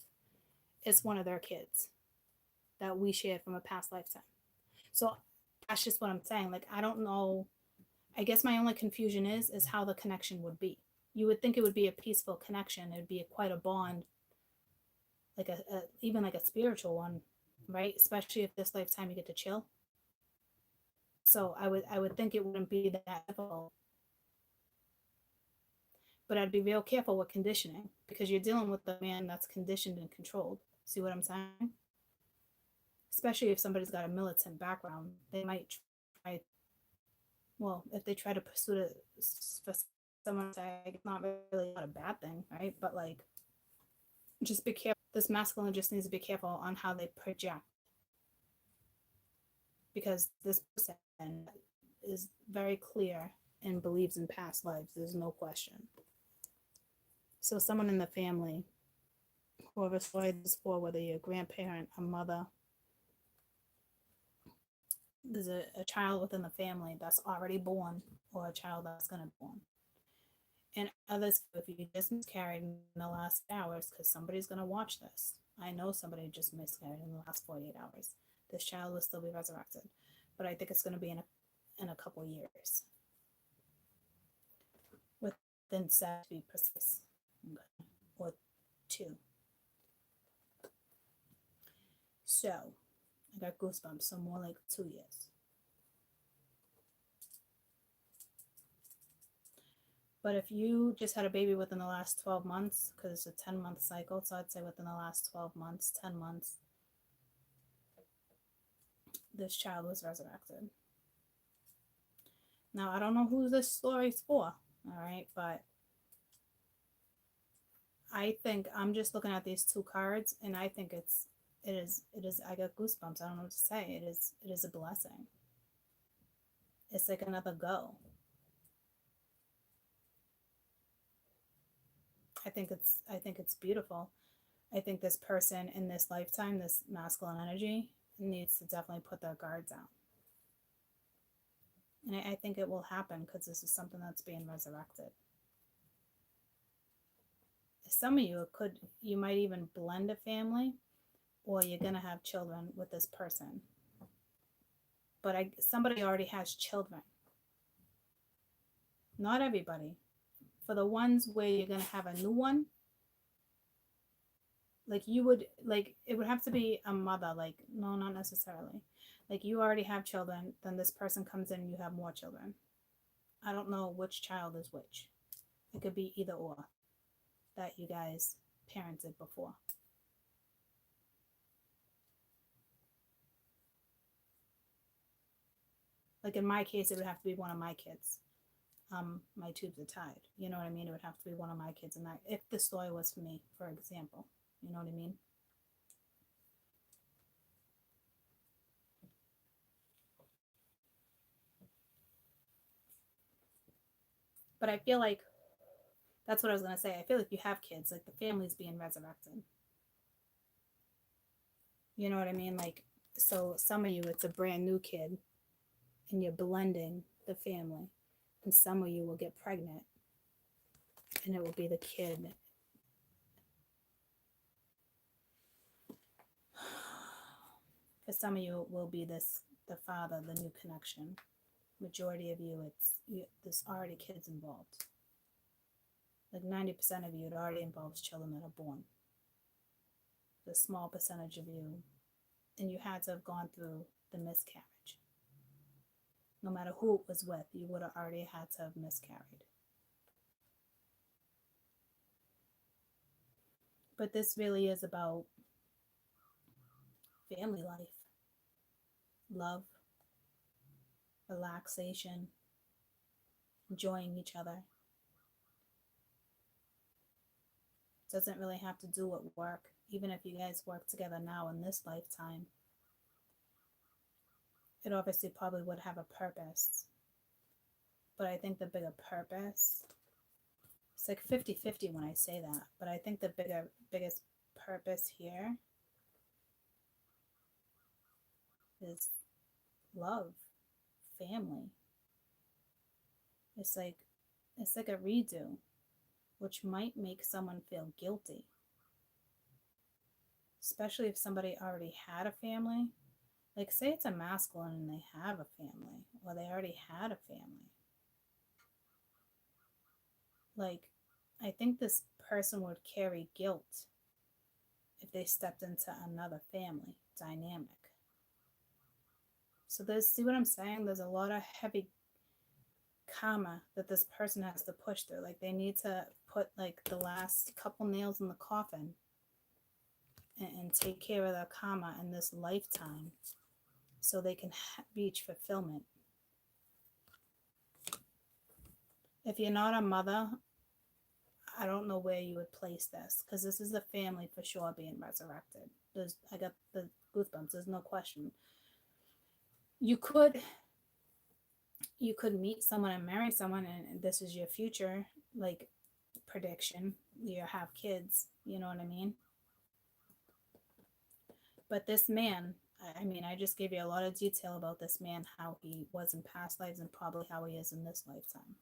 it's one of their kids that we shared from a past lifetime. So that's just what I'm saying. Like, I don't know. I guess my only confusion is how the connection would be. You would think it would be a peaceful connection. It would be quite a bond, like even like a spiritual one, right? Especially if this lifetime you get to chill. So I would think it wouldn't be that difficult. But I'd be real careful with conditioning, because you're dealing with a man that's conditioned and controlled. See what I'm saying? Especially if somebody's got a militant background, they might try. Well, if they try to pursue it for someone, it's not really not a bad thing, right? But like, just be careful. This masculine just needs to be careful on how they project, because this person is very clear and believes in past lives. There's no question. So someone in the family, whoever story this for, whether you're a grandparent, a mother, there's a child within the family that's already born, or a child that's going to be born. And others, if you just miscarried in the last hours, because somebody's going to watch this. I know somebody just miscarried in the last 48 hours. This child will still be resurrected. But I think it's going to be in a couple years. Within 7 to be precise. Okay. Or 2. So, I got goosebumps, so more like 2 years. But if you just had a baby within the last 12 months, because it's a 10-month cycle, so I'd say within the last 12 months, 10 months, this child was resurrected. Now, I don't know who this story's for, all right, but I think I'm just looking at these 2 cards, and I think it is, I got goosebumps. I don't know what to say. It is a blessing. It's like another go. I think it's beautiful. I think this person in this lifetime, this masculine energy, needs to definitely put their guards out. And I think it will happen because this is something that's being resurrected. Some of you might even blend a family, or you're going to have children with this person. But somebody already has children. Not everybody. For the ones where you're going to have a new one, like it would have to be a mother, like, no, not necessarily. Like, you already have children, then this person comes in and you have more children. I don't know which child is which. It could be either or that you guys parented before. Like in my case, it would have to be one of my kids. My tubes are tied. You know what I mean? It would have to be one of my kids. And that, if the story was for me, for example, you know what I mean? But I feel like that's what I was going to say. I feel like you have kids, like the family's being resurrected. You know what I mean? Like, so some of you, it's a brand new kid and you're blending the family. And some of you will get pregnant and it will be the kid. For some of you, it will be the father, the new connection. Majority of you, there's already kids involved. Like 90% of you, it already involves children that are born. The small percentage of you, and you had to have gone through the miscarriage. No matter who it was with, you would have already had to have miscarried. But this really is about family life, love, relaxation, enjoying each other. It doesn't really have to do with work. Even if you guys work together now in this lifetime, it obviously probably would have a purpose. But I think the bigger purpose, it's like 50-50 when I say that, but I think the biggest purpose here is love, family. It's like a redo, which might make someone feel guilty. Especially if somebody already had a family. Like, say it's a masculine and they have a family, or they already had a family. Like, I think this person would carry guilt if they stepped into another family dynamic. So see what I'm saying? There's a lot of heavy karma that this person has to push through. Like, they need to put like the last couple nails in the coffin and take care of their karma in this lifetime so they can reach fulfillment. If you're not a mother, I don't know where you would place this, because this is a family for sure being resurrected. I got the goosebumps. There's no question. You could meet someone and marry someone, and this is your future, like, prediction. You have kids. You know what I mean? But this man, I mean, I just gave you a lot of detail about this man, how he was in past lives and probably how he is in this lifetime.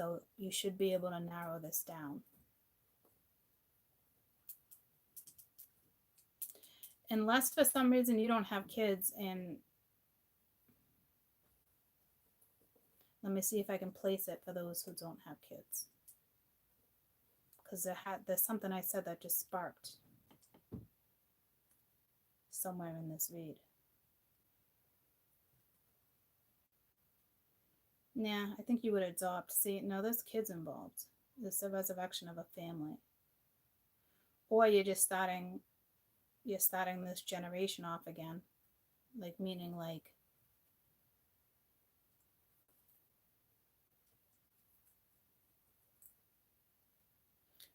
So you should be able to narrow this down. Unless for some reason you don't have kids, and let me see if I can place it for those who don't have kids. Because there's something I said that just sparked somewhere in this read. Yeah, I think you would adopt. See, no, there's kids involved. There's a resurrection of a family. Or you're just starting this generation off again. Like, meaning like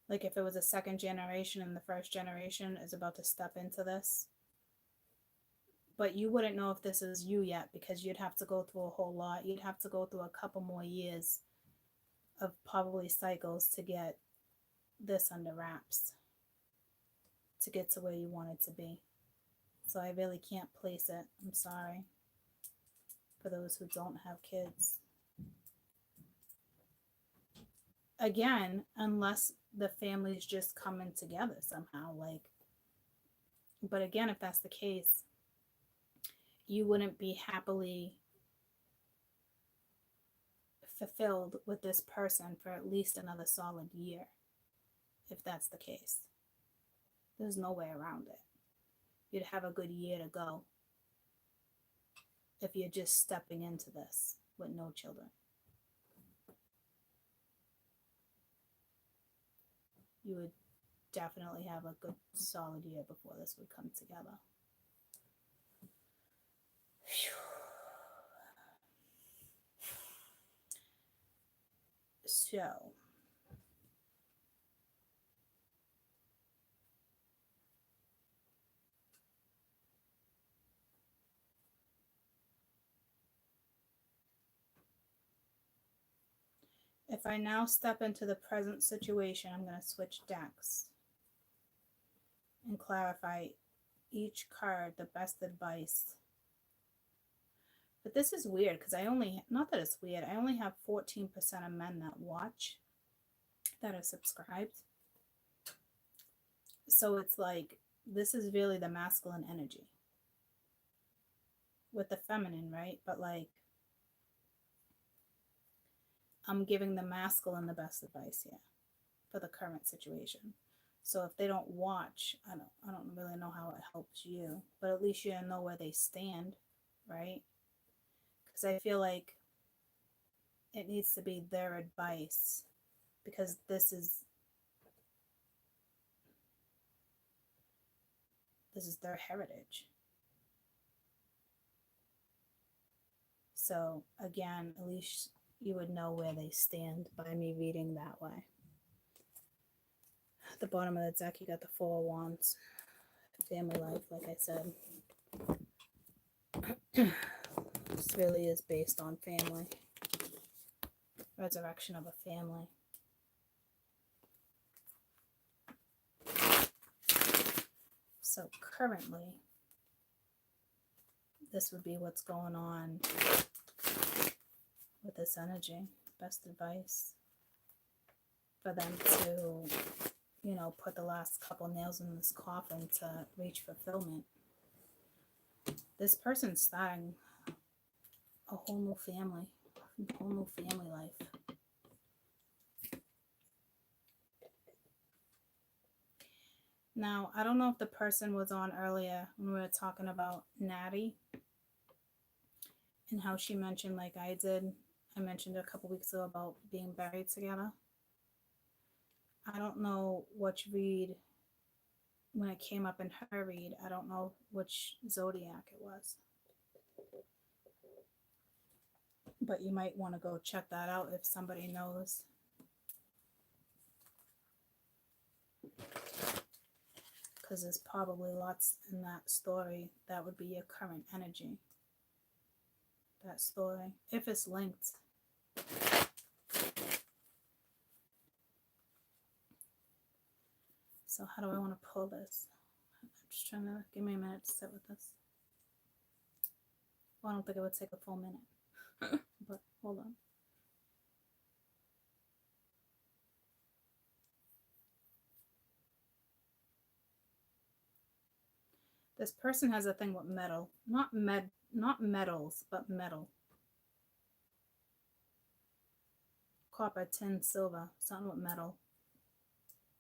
if it was a second generation and the first generation is about to step into this. But you wouldn't know if this is you yet, because you'd have to go through a whole lot. You'd have to go through a couple more years of probably cycles to get this under wraps, to get to where you want it to be. So I really can't place it. I'm sorry for those who don't have kids. Again, unless the family's just coming together somehow, like, but again, if that's the case, you wouldn't be happily fulfilled with this person for at least another solid year, if that's the case. There's no way around it. You'd have a good year to go if you're just stepping into this with no children. You would definitely have a good solid year before this would come together. So, if I now step into the present situation, I'm going to switch decks and clarify each card, the best advice. But this is weird because not that it's weird, I only have 14% of men that watch, that are subscribed. So it's like, this is really the masculine energy with the feminine, right? But like, I'm giving the masculine the best advice here for the current situation. So if they don't watch, I don't really know how it helps you, but at least you know where they stand, right? Because I feel like it needs to be their advice, because this is their heritage. So again, at least you would know where they stand by me reading that way. At the bottom of the deck, you got the Four of Wands. Family life, like I said. This really is based on family. Resurrection of a family. So currently, this would be what's going on with this energy. Best advice for them to, put the last couple nails in this coffin to reach fulfillment. This person's starting a whole new family life. Now, I don't know if the person was on earlier when we were talking about Natty and how she mentioned, like I did, I mentioned a couple weeks ago about being buried together. I don't know which read, when it came up in her read, I don't know which zodiac it was. But you might want to go check that out if somebody knows. Because there's probably lots in that story that would be your current energy. That story, if it's linked. So how do I want to pull this? I'm just trying to, give me a minute to sit with this. Well, I don't think it would take a full minute. But hold on. This person has a thing with metal. Not metals, but metal. Copper, tin, silver, something with metal.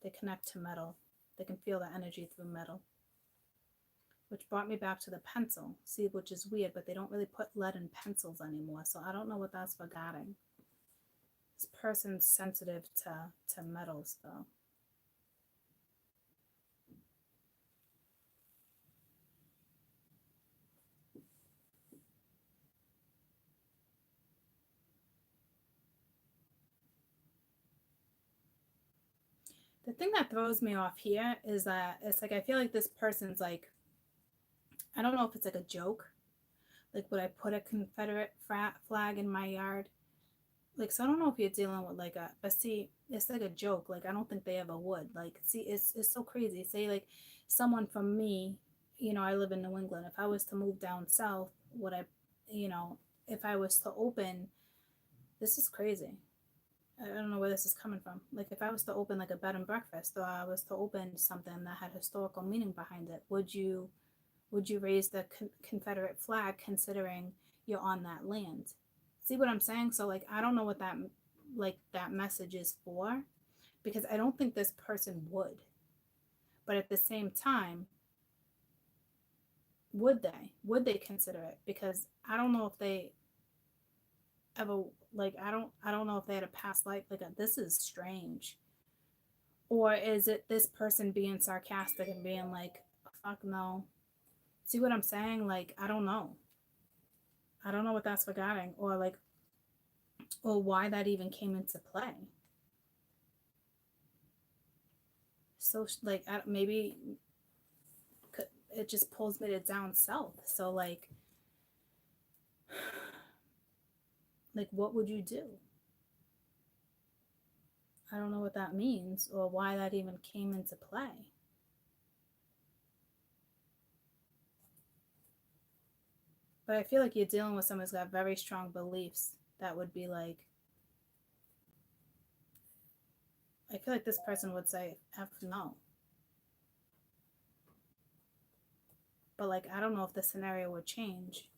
They connect to metal. They can feel the energy through metal. Which brought me back to the pencil. See, which is weird, but they don't really put lead in pencils anymore. So I don't know what that's regarding. This person's sensitive to metals, though. The thing that throws me off here is that it's like I feel like this person's like, I don't know if it's like a joke. Like, would I put a Confederate flag in my yard? Like, so I don't know if you're dealing with like a, but see, it's like a joke. Like, I don't think they ever would. Like, see, it's so crazy. Say, like, someone from me, you know, I live in New England. If I was to move down south, would I, you know, if I was to open, this is crazy. I don't know where this is coming from. Like, if I was to open like a bed and breakfast, or I was to open something that had historical meaning behind it, would you raise the Confederate flag considering you're on that land? See what I'm saying? So like I don't know what that message is for, because I don't think this person would. But at the same time, would they? Would they consider it? Because I don't know if they ever, like I don't know if they had a past life, like this is strange. Or is it this person being sarcastic and being like, fuck no? See what I'm saying? Like I don't know. I don't know what that's regarding, or like, or why that even came into play. So like maybe it just pulls me to down south. So like what would you do? I don't know what that means or why that even came into play. But I feel like you're dealing with someone who's got very strong beliefs that would be like, I feel like this person would say F no. But like I don't know if the scenario would change.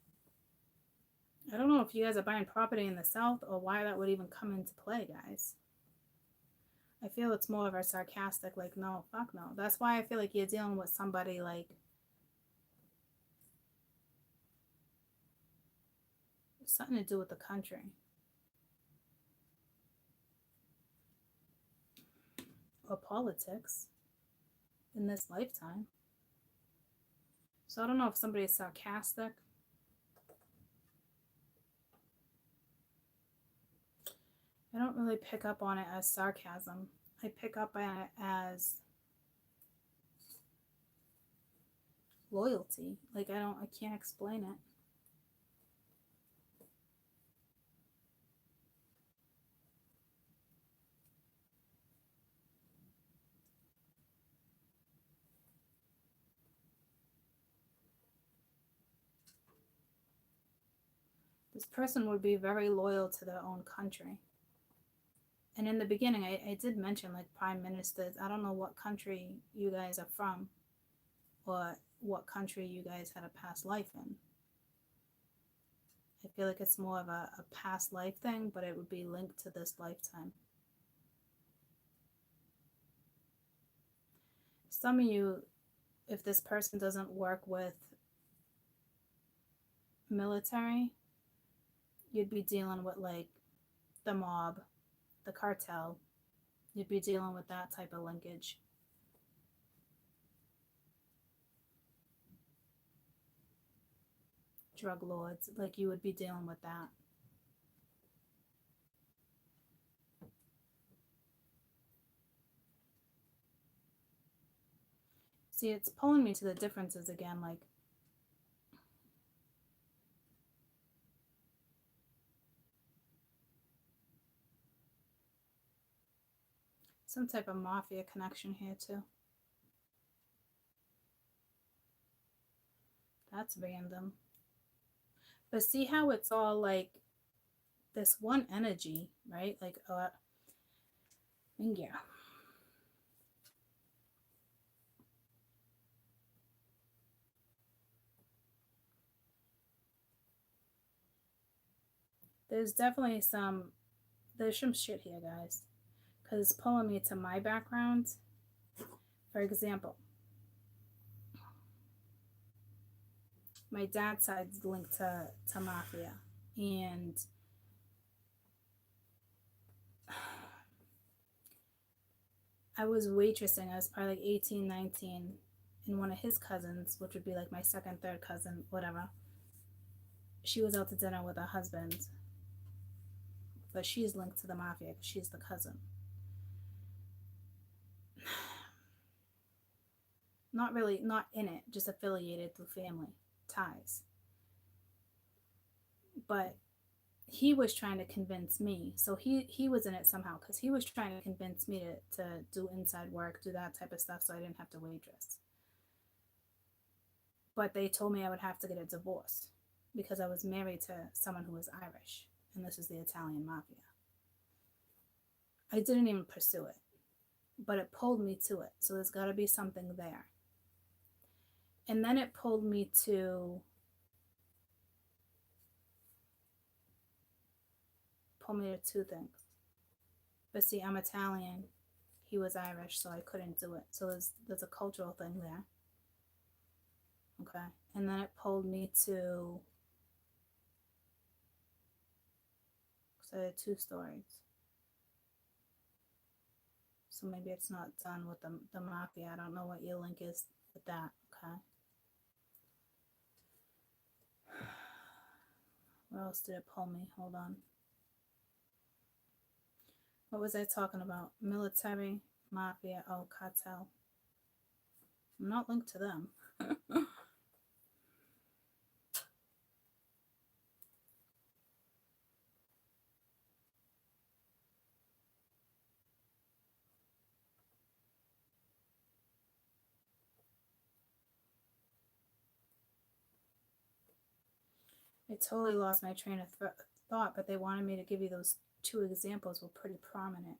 I don't know if you guys are buying property in the South or why that would even come into play, guys. I feel it's more of a sarcastic, like, no, fuck no. That's why I feel like you're dealing with somebody like something to do with the country. Or politics in this lifetime. So I don't know if somebody is sarcastic. I don't really pick up on it as sarcasm. I pick up on it as loyalty. Like I can't explain it. This person would be very loyal to their own country. And in the beginning, I did mention like prime ministers. I don't know what country you guys are from or what country you guys had a past life in. I feel like it's more of a past life thing, but it would be linked to this lifetime. Some of you, if this person doesn't work with military, you'd be dealing with like the mob, the cartel. You'd be dealing with that type of linkage. Drug lords, like you would be dealing with that. See, it's pulling me to the differences again, like some type of mafia connection here too. That's random. But see how it's all like this one energy, right? Like, yeah. there's definitely there's some shit here, guys, because it's pulling me to my background. For example, my dad's side's linked to mafia, and I was waitressing. I was probably like 18, 19, and one of his cousins, which would be like my second, third cousin, whatever, she was out to dinner with her husband, but she's linked to the mafia because she's the cousin. Not really, not in it, just affiliated through family ties. But he was trying to convince me, so he was in it somehow, because he was trying to convince me to do inside work, do that type of stuff, so I didn't have to waitress. But they told me I would have to get a divorce because I was married to someone who was Irish, and this is the Italian mafia. I didn't even pursue it, but it pulled me to it, so there's got to be something there. And then it pulled me to two things. But see, I'm Italian, he was Irish, so I couldn't do it. So there's a cultural thing there. Okay. And then it pulled me to, so I had 2 stories. So maybe it's not done with the mafia. I don't know what your link is with that. Okay. Where else did it pull me? Hold on. What was I talking about? Military, mafia, oh, cartel. I'm not linked to them. I totally lost my train of thought, but they wanted me to give you those 2 examples were pretty prominent.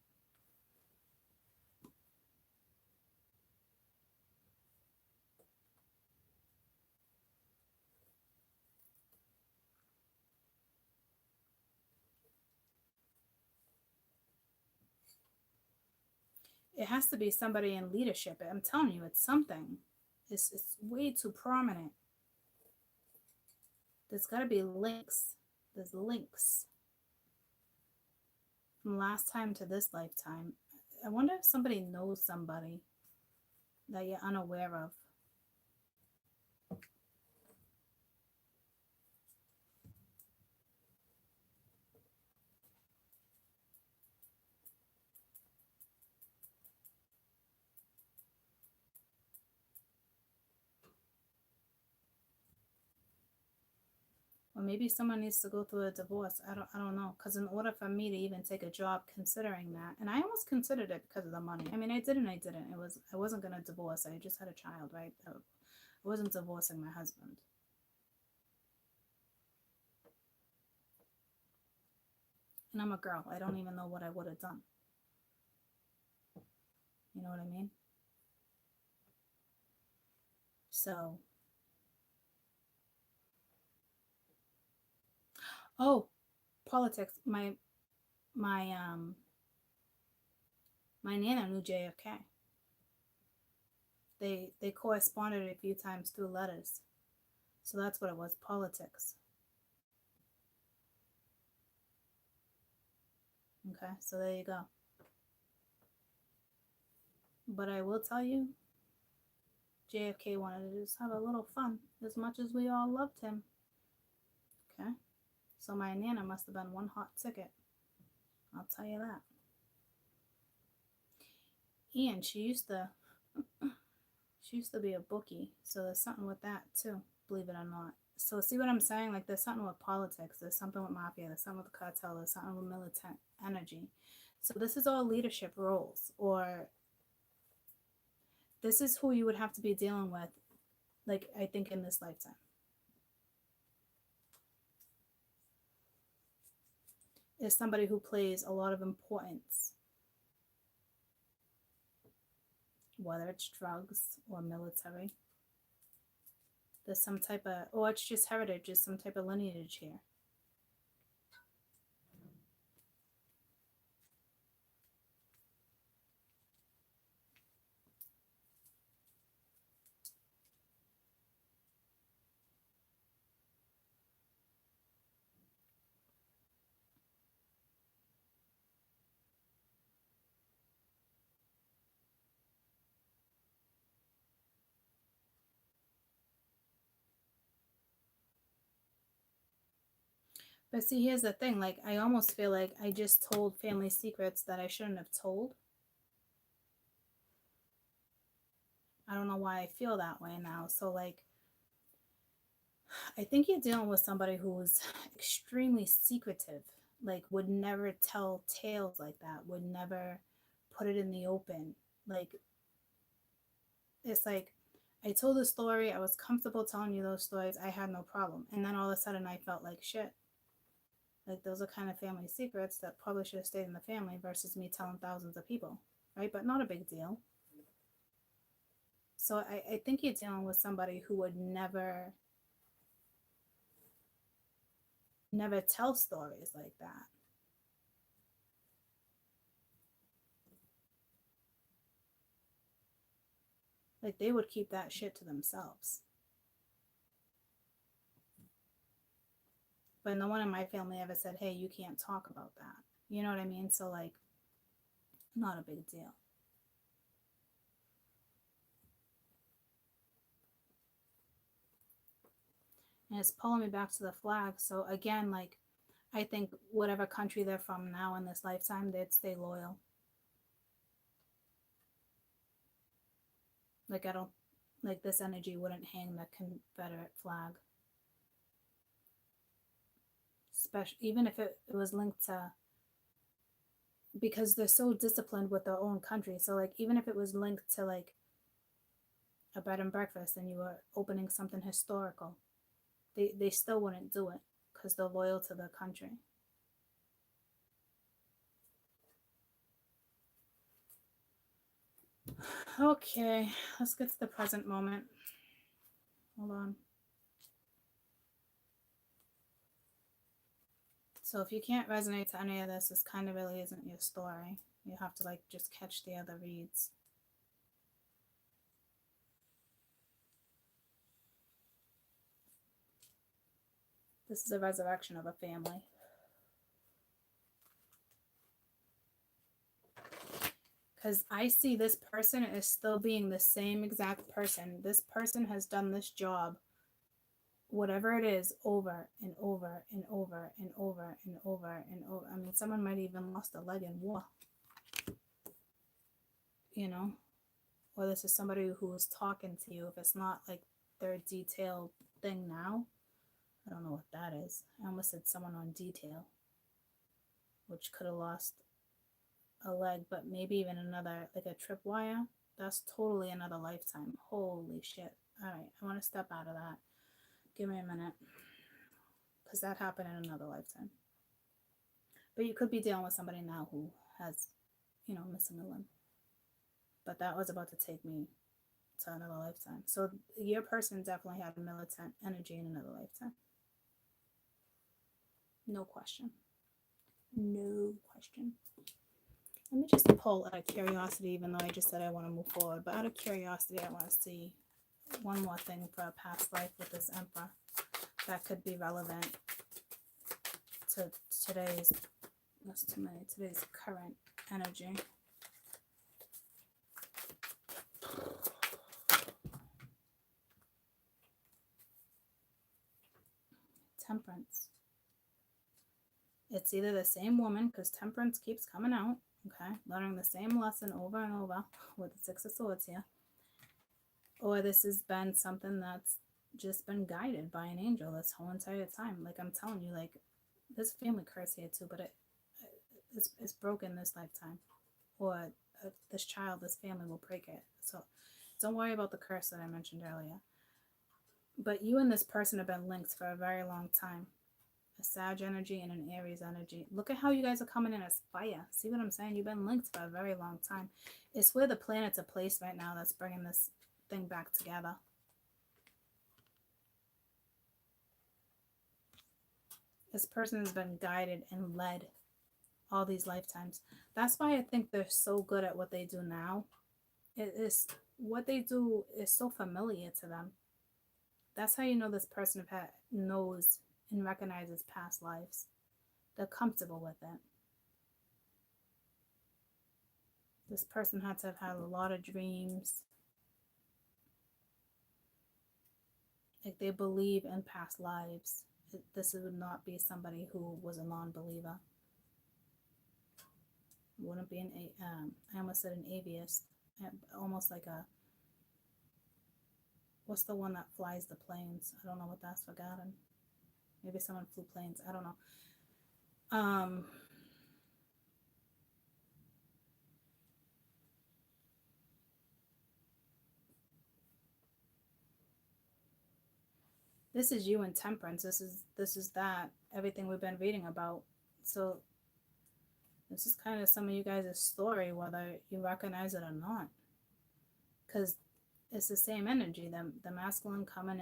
It has to be somebody in leadership. I'm telling you, it's something. It's way too prominent. There's got to be links. There's links. From last time to this lifetime. I wonder if somebody knows somebody that you're unaware of. Or maybe someone needs to go through a divorce. I don't know. Because in order for me to even take a job considering that, and I almost considered it because of the money. I mean, I did and I didn't. I wasn't going to divorce. I just had a child, right? I wasn't divorcing my husband. And I'm a girl. I don't even know what I would have done. You know what I mean? So, oh, politics. My Nana knew JFK. They corresponded a few times through letters. So that's what it was, politics. Okay, so there you go. But I will tell you, JFK wanted to just have a little fun, as much as we all loved him. Okay, so my Nana must have been one hot ticket. I'll tell you that. And she used to be a bookie, so there's something with that too, believe it or not. So see what I'm saying? Like, there's something with politics, there's something with mafia, there's something with cartel, there's something with militant energy. So this is all leadership roles, or this is who you would have to be dealing with, like, I think in this lifetime. Is somebody who plays a lot of importance, whether it's drugs or military. There's some type of, or it's just heritage, just some type of lineage here. But see, here's the thing. Like, I almost feel like I just told family secrets that I shouldn't have told. I don't know why I feel that way now. So, like, I think you're dealing with somebody who's extremely secretive, like, would never tell tales like that, would never put it in the open. Like, it's like, I told a story, I was comfortable telling you those stories, I had no problem. And then all of a sudden, I felt like shit. Like, those are kind of family secrets that probably should have stayed in the family versus me telling thousands of people, right? But not a big deal. So I think you're dealing with somebody who would never tell stories like that. Like, they would keep that shit to themselves. But no one in my family ever said, hey, you can't talk about that. You know what I mean? So, like, not a big deal. And it's pulling me back to the flag. So, again, like, I think whatever country they're from now in this lifetime, they'd stay loyal. Like, I don't, like, this energy wouldn't hang the Confederate flag. Especially, even if it was linked to, because they're so disciplined with their own country. So, like, even if it was linked to, like, a bed and breakfast and you were opening something historical, they still wouldn't do it because they're loyal to their country. Okay, let's get to the present moment. Hold on. So if you can't resonate to any of this kind of really isn't your story. You have to, like, just catch the other reads. This is a resurrection of a family. Because I see this person is still being the same exact person. This person has done this job, whatever it is, over and over and over and over and over and over. I mean, someone might even lost a leg in war. You know? Or this is somebody who is talking to you. If it's not like their detailed thing now, I don't know what that is. I almost said someone on detail, which could have lost a leg, but maybe even another, like a tripwire. That's totally another lifetime. Holy shit. All right, I want to step out of that. Give me a minute, because that happened in another lifetime. But you could be dealing with somebody now who has, missing a limb. But that was about to take me to another lifetime. So your person definitely had militant energy in another lifetime. No question. No question. Let me just pull out of curiosity, even though I just said I want to move forward. But out of curiosity, I want to see one more thing for a past life with this Emperor that could be relevant to today's current energy. Temperance. It's either the same woman, because Temperance keeps coming out, okay, learning the same lesson over and over with the Six of Swords here, or this has been something that's just been guided by an angel this whole entire time. Like, I'm telling you, like, there's a family curse here too, but it's broken this lifetime, or this child, this family will break it. So don't worry about the curse that I mentioned earlier. But you and this person have been linked for a very long time. A Sag energy and an Aries energy. Look at how you guys are coming in as fire. See what I'm saying? You've been linked for a very long time. It's where the planets are placed right now that's bringing this thing back together. This person has been guided and led all these lifetimes. That's why I think they're so good at what they do now. It is, what they do is so familiar to them. That's how you know this person knows and recognizes past lives. They're comfortable with it. This person had to have had a lot of dreams. Like, they believe in past lives. This would not be somebody who was a non-believer. Wouldn't be I almost said an atheist. Almost like a, what's the one that flies the planes? I don't know what that's forgotten. Maybe someone flew planes. I don't know. This is you in Temperance. This is that. Everything we've been reading about. So this is kind of some of you guys' story, whether you recognize it or not. Because it's the same energy. The masculine coming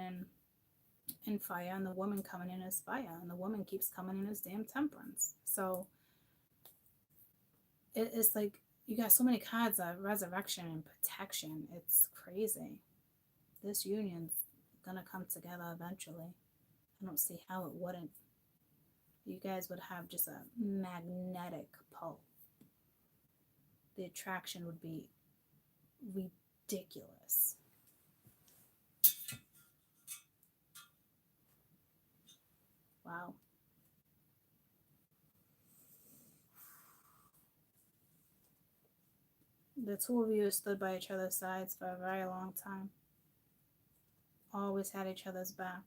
in fire, and the woman coming in as fire, and the woman keeps coming in as damn Temperance. So it's like you got so many cards of resurrection and protection. It's crazy. This union's gonna come together eventually. I don't see how it wouldn't. You guys would have just a magnetic pull. The attraction would be ridiculous. Wow. The two of you stood by each other's sides for a very long time. Always had each other's back.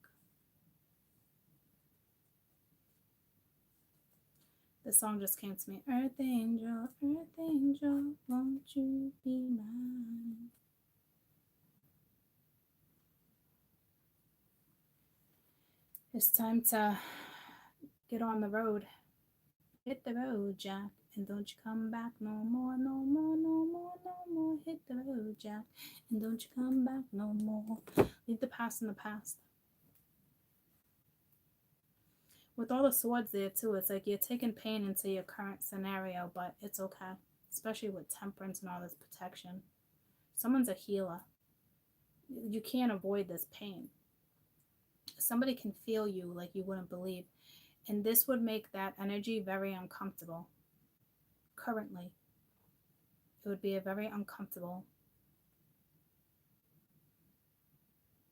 This song just came to me. Earth angel, won't you be mine? It's time to get on the road. Hit the road, Jack, and don't you come back no more, no more, no more, no more. Hit the road, Jack, and don't you come back no more. Leave the past in the past. With all the swords there too, it's like you're taking pain into your current scenario, but it's okay. Especially with Temperance and all this protection. Someone's a healer. You can't avoid this pain. Somebody can feel you like you wouldn't believe. And this would make that energy very uncomfortable. Currently, it would be a very uncomfortable.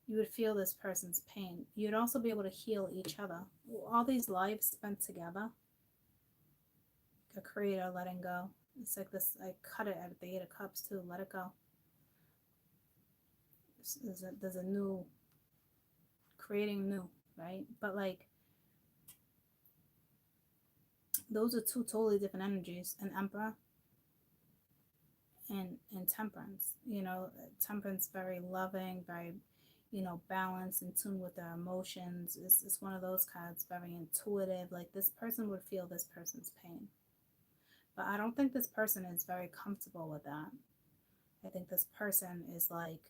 You would feel this person's pain. You'd also be able to heal each other. All these lives spent together, a creator letting go. It's like this, I cut it at the Eight of Cups too. Let it go. There's a new, creating new, right? But like, those are two totally different energies. An Emperor and Temperance. You know, Temperance very loving, very, you know, balanced, in tune with their emotions. It's one of those cards, very intuitive. Like, this person would feel this person's pain. But I don't think this person is very comfortable with that. I think this person is like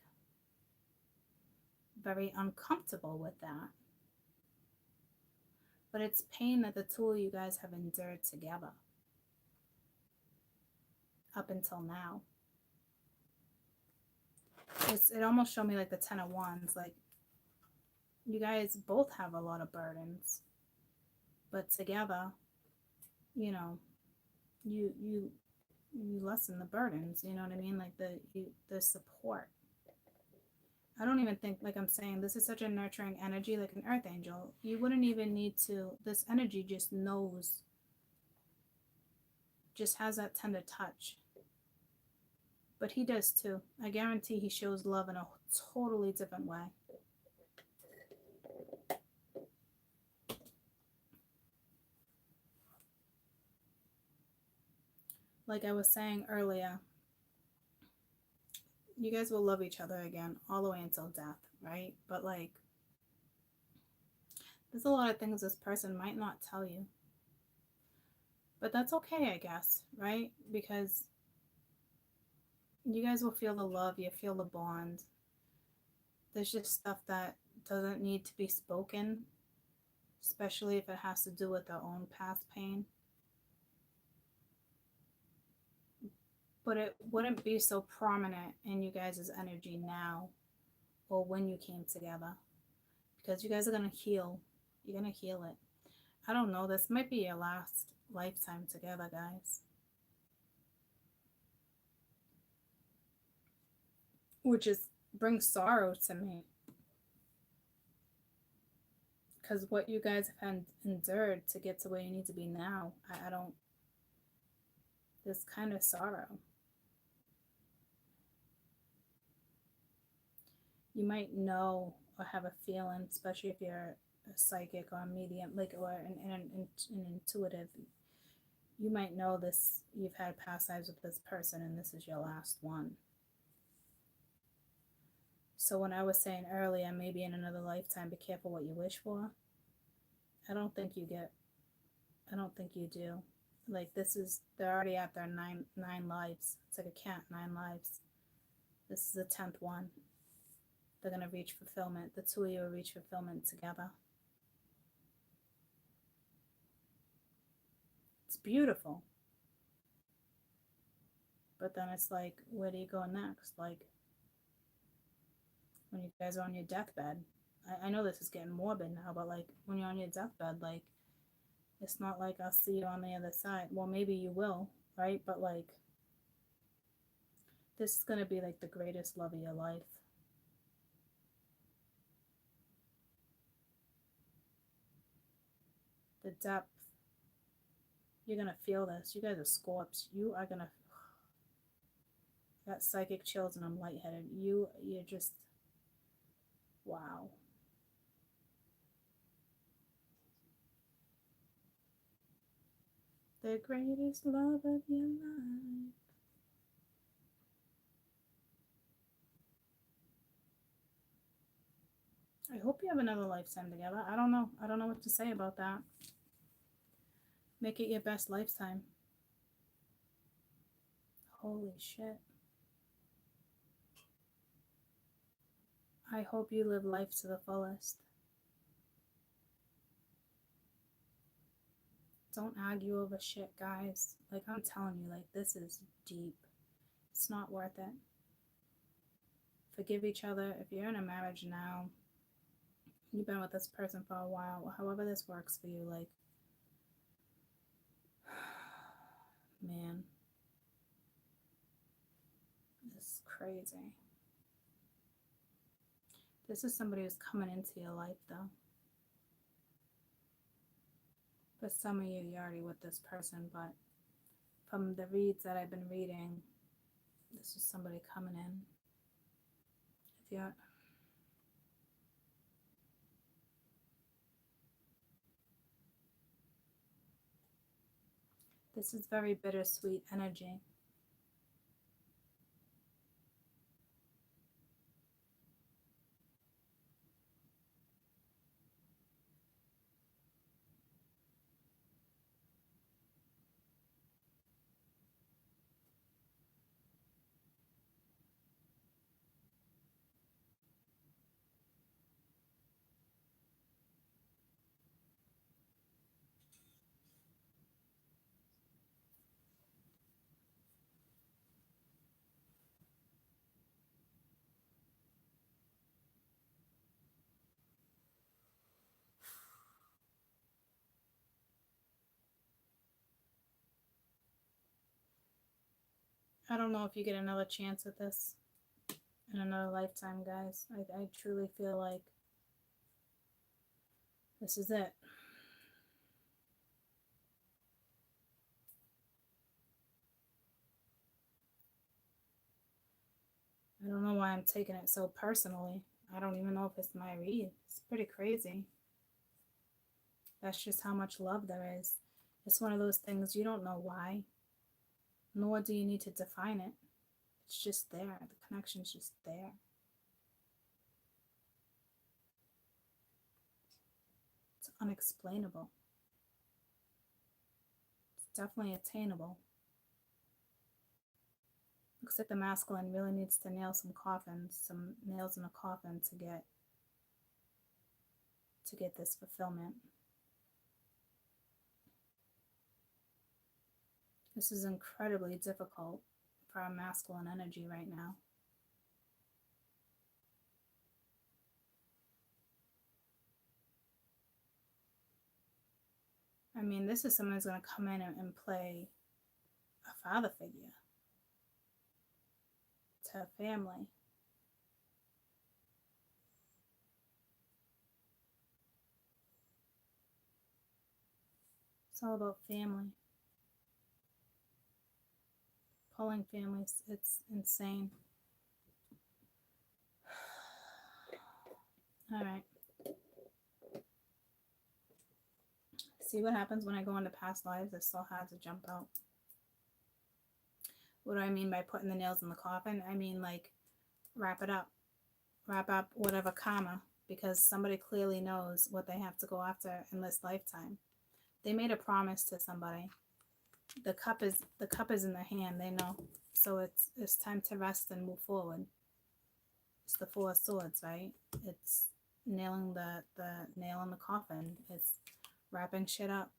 very uncomfortable with that. But it's pain that the two of you guys have endured together up until now. It almost showed me like the Ten of Wands. Like, you guys both have a lot of burdens, but together, you know, you lessen the burdens. You know what I mean? Like the support. I don't even think, like I'm saying, this is such a nurturing energy, like an earth angel. You wouldn't even need to, this energy just knows, just has that tender touch. But he does too. I guarantee he shows love in a totally different way. Like I was saying earlier, you guys will love each other again all the way until death, right? But like, there's a lot of things this person might not tell you. But that's okay, I guess, right? Because you guys will feel the love, you feel the bond. There's just stuff that doesn't need to be spoken, especially if it has to do with their own past pain. But it wouldn't be so prominent in you guys' energy now or when you came together. Because you guys are going to heal. You're going to heal it. I don't know. This might be your last lifetime together, guys. Which brings sorrow to me. Because what you guys have endured to get to where you need to be now, I don't, there's kind of sorrow. You might know or have a feeling, especially if you're a psychic or a medium, like, or an intuitive, you might know this, you've had past lives with this person and this is your last one. So when I was saying earlier, maybe in another lifetime, be careful what you wish for, I don't think you do. Like, this is, they're already at their nine lives. It's like a cat, 9 lives. This is the 10th one. They're going to reach fulfillment. The two of you will reach fulfillment together. It's beautiful. But then it's like, where do you go next? Like, when you guys are on your deathbed, I know this is getting morbid now, but like, when you're on your deathbed, like, it's not like I'll see you on the other side. Well, maybe you will, right? But like, this is going to be like the greatest love of your life. The depth. You're going to feel this. You guys are Scorps. You are going to, got psychic chills and I'm lightheaded. You're just, wow. The greatest love of your life. I hope you have another lifetime together. I don't know. I don't know what to say about that. Make it your best lifetime. Holy shit. I hope you live life to the fullest. Don't argue over shit, guys. Like, I'm telling you, like, this is deep. It's not worth it. Forgive each other. If you're in a marriage now, you've been with this person for a while, however this works for you, like, man, this is crazy. This is somebody who's coming into your life, though. For some of you, you're already with this person, but from the reads that I've been reading, this is somebody coming in. If you're, this is very bittersweet energy. I don't know if you get another chance at this in another lifetime, guys. I truly feel like this is it. I don't know why I'm taking it so personally. I don't even know if it's my read. It's pretty crazy. That's just how much love there is. It's one of those things you don't know why, nor do you need to define it. It's just there. The connection's just there. It's unexplainable. It's definitely attainable. Looks like the masculine really needs to nail some coffins, some nails in a coffin to get this fulfillment. This is incredibly difficult for our masculine energy right now. I mean, this is someone who's going to come in and play a father figure to a family. It's all about family. Pulling families. It's insane. All right. See what happens when I go into past lives? It's so hard to jump out. What do I mean by putting the nails in the coffin? I mean, like, wrap it up. Wrap up whatever karma, because somebody clearly knows what they have to go after in this lifetime. They made a promise to somebody. The cup is in their hand. They know. So it's time to rest and move forward. It's the Four of Swords, right? It's nailing the nail in the coffin. It's wrapping shit up.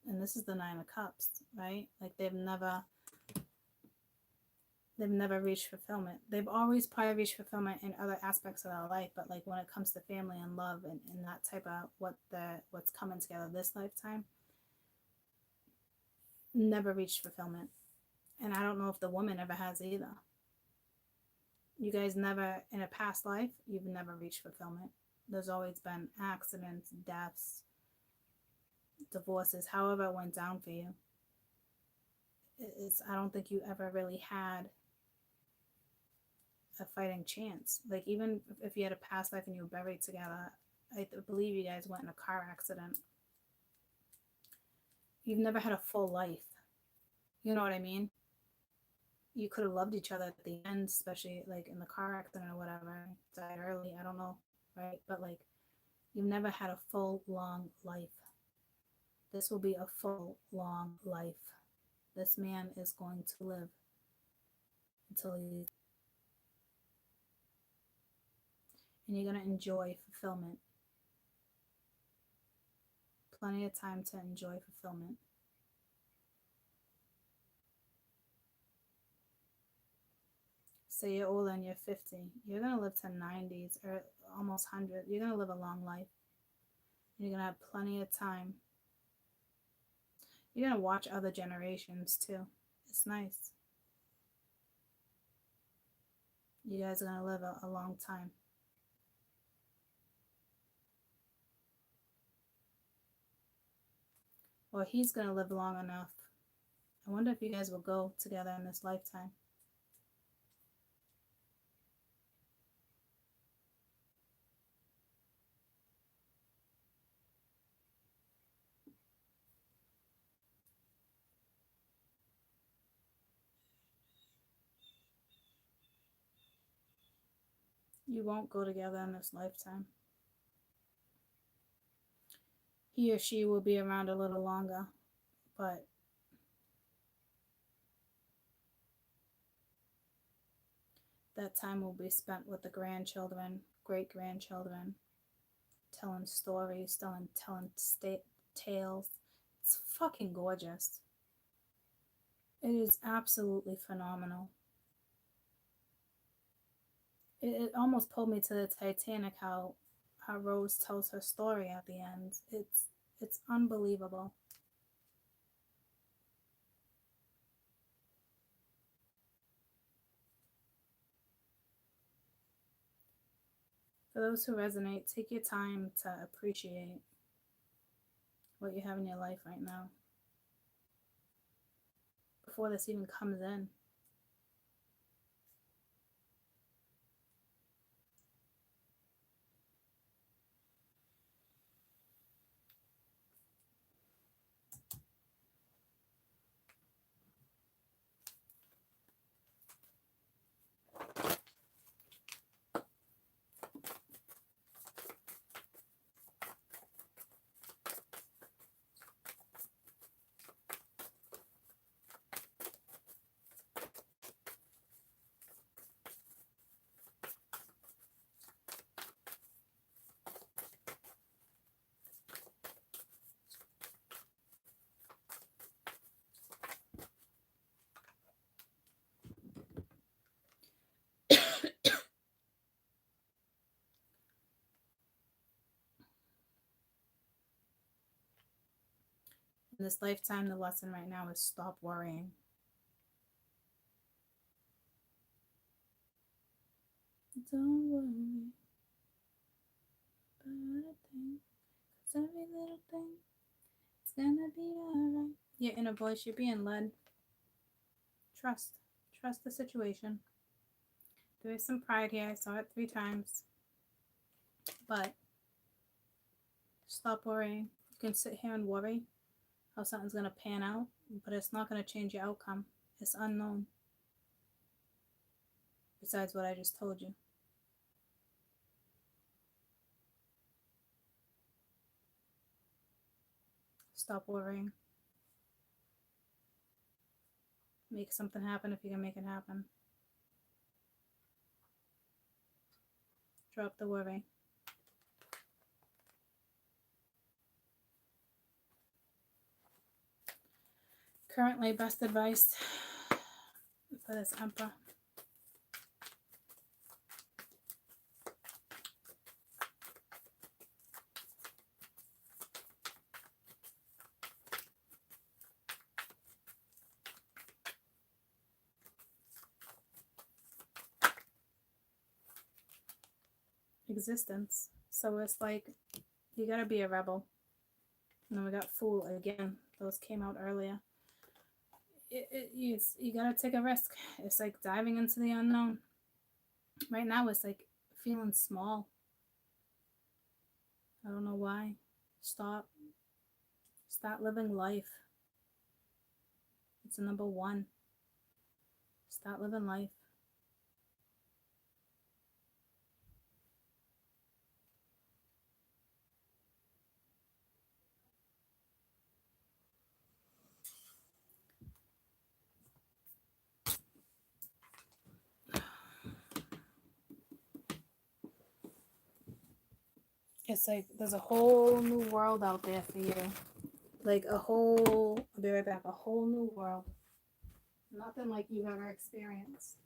And this is the Nine of Cups, right? Like they've never reached fulfillment. They've always probably reached fulfillment in other aspects of their life, but like when it comes to family and love and that type of what's coming together this lifetime, never reached fulfillment. And I don't know if the woman ever has either. You guys never, in a past life, you've never reached fulfillment. There's always been accidents, deaths, divorces, however it went down for you. I don't think you ever really had a fighting chance. Like even if you had a past life and you were buried together, I believe you guys went in a car accident. You've never had a full life. You know what I mean? You could have loved each other at the end, especially like in the car accident or whatever. Died early, I don't know, right? But like you've never had a full long life. This will be a full long life. This man is going to live until he, and you're going to enjoy fulfillment. Plenty of time to enjoy fulfillment. Say you're older and you're 50. You're going to live to 90s or almost 100. You're going to live a long life. You're going to have plenty of time. You're going to watch other generations too. It's nice. You guys are going to live a long time. Or he's going to live long enough. I wonder if you guys will go together in this lifetime. You won't go together in this lifetime. He or she will be around a little longer, but that time will be spent with the grandchildren, great-grandchildren, telling stories, telling tales. It's fucking gorgeous. It is absolutely phenomenal. It almost pulled me to the Titanic, how Rose tells her story at the end. It's unbelievable. For those who resonate, take your time to appreciate what you have in your life right now before this even comes in. In this lifetime, the lesson right now is stop worrying. Don't worry about a thing, 'cause every little thing is gonna be alright. Your inner voice, you're being led. Trust. Trust the situation. There is some pride here. I saw it 3 times. But stop worrying. You can sit here and worry how something's going to pan out, but it's not going to change your outcome. It's unknown. Besides what I just told you. Stop worrying. Make something happen if you can make it happen. Drop the worry. Currently, best advice for this Emperor. Existence. So it's like you gotta be a rebel. And then we got Fool again. Those came out earlier. You gotta take a risk. It's like diving into the unknown. Right now it's like feeling small. I don't know why. Start living life. It's number 1. Start living life. It's like there's a whole new world out there for you. Like I'll be right back, a whole new world. Nothing like you've ever experienced.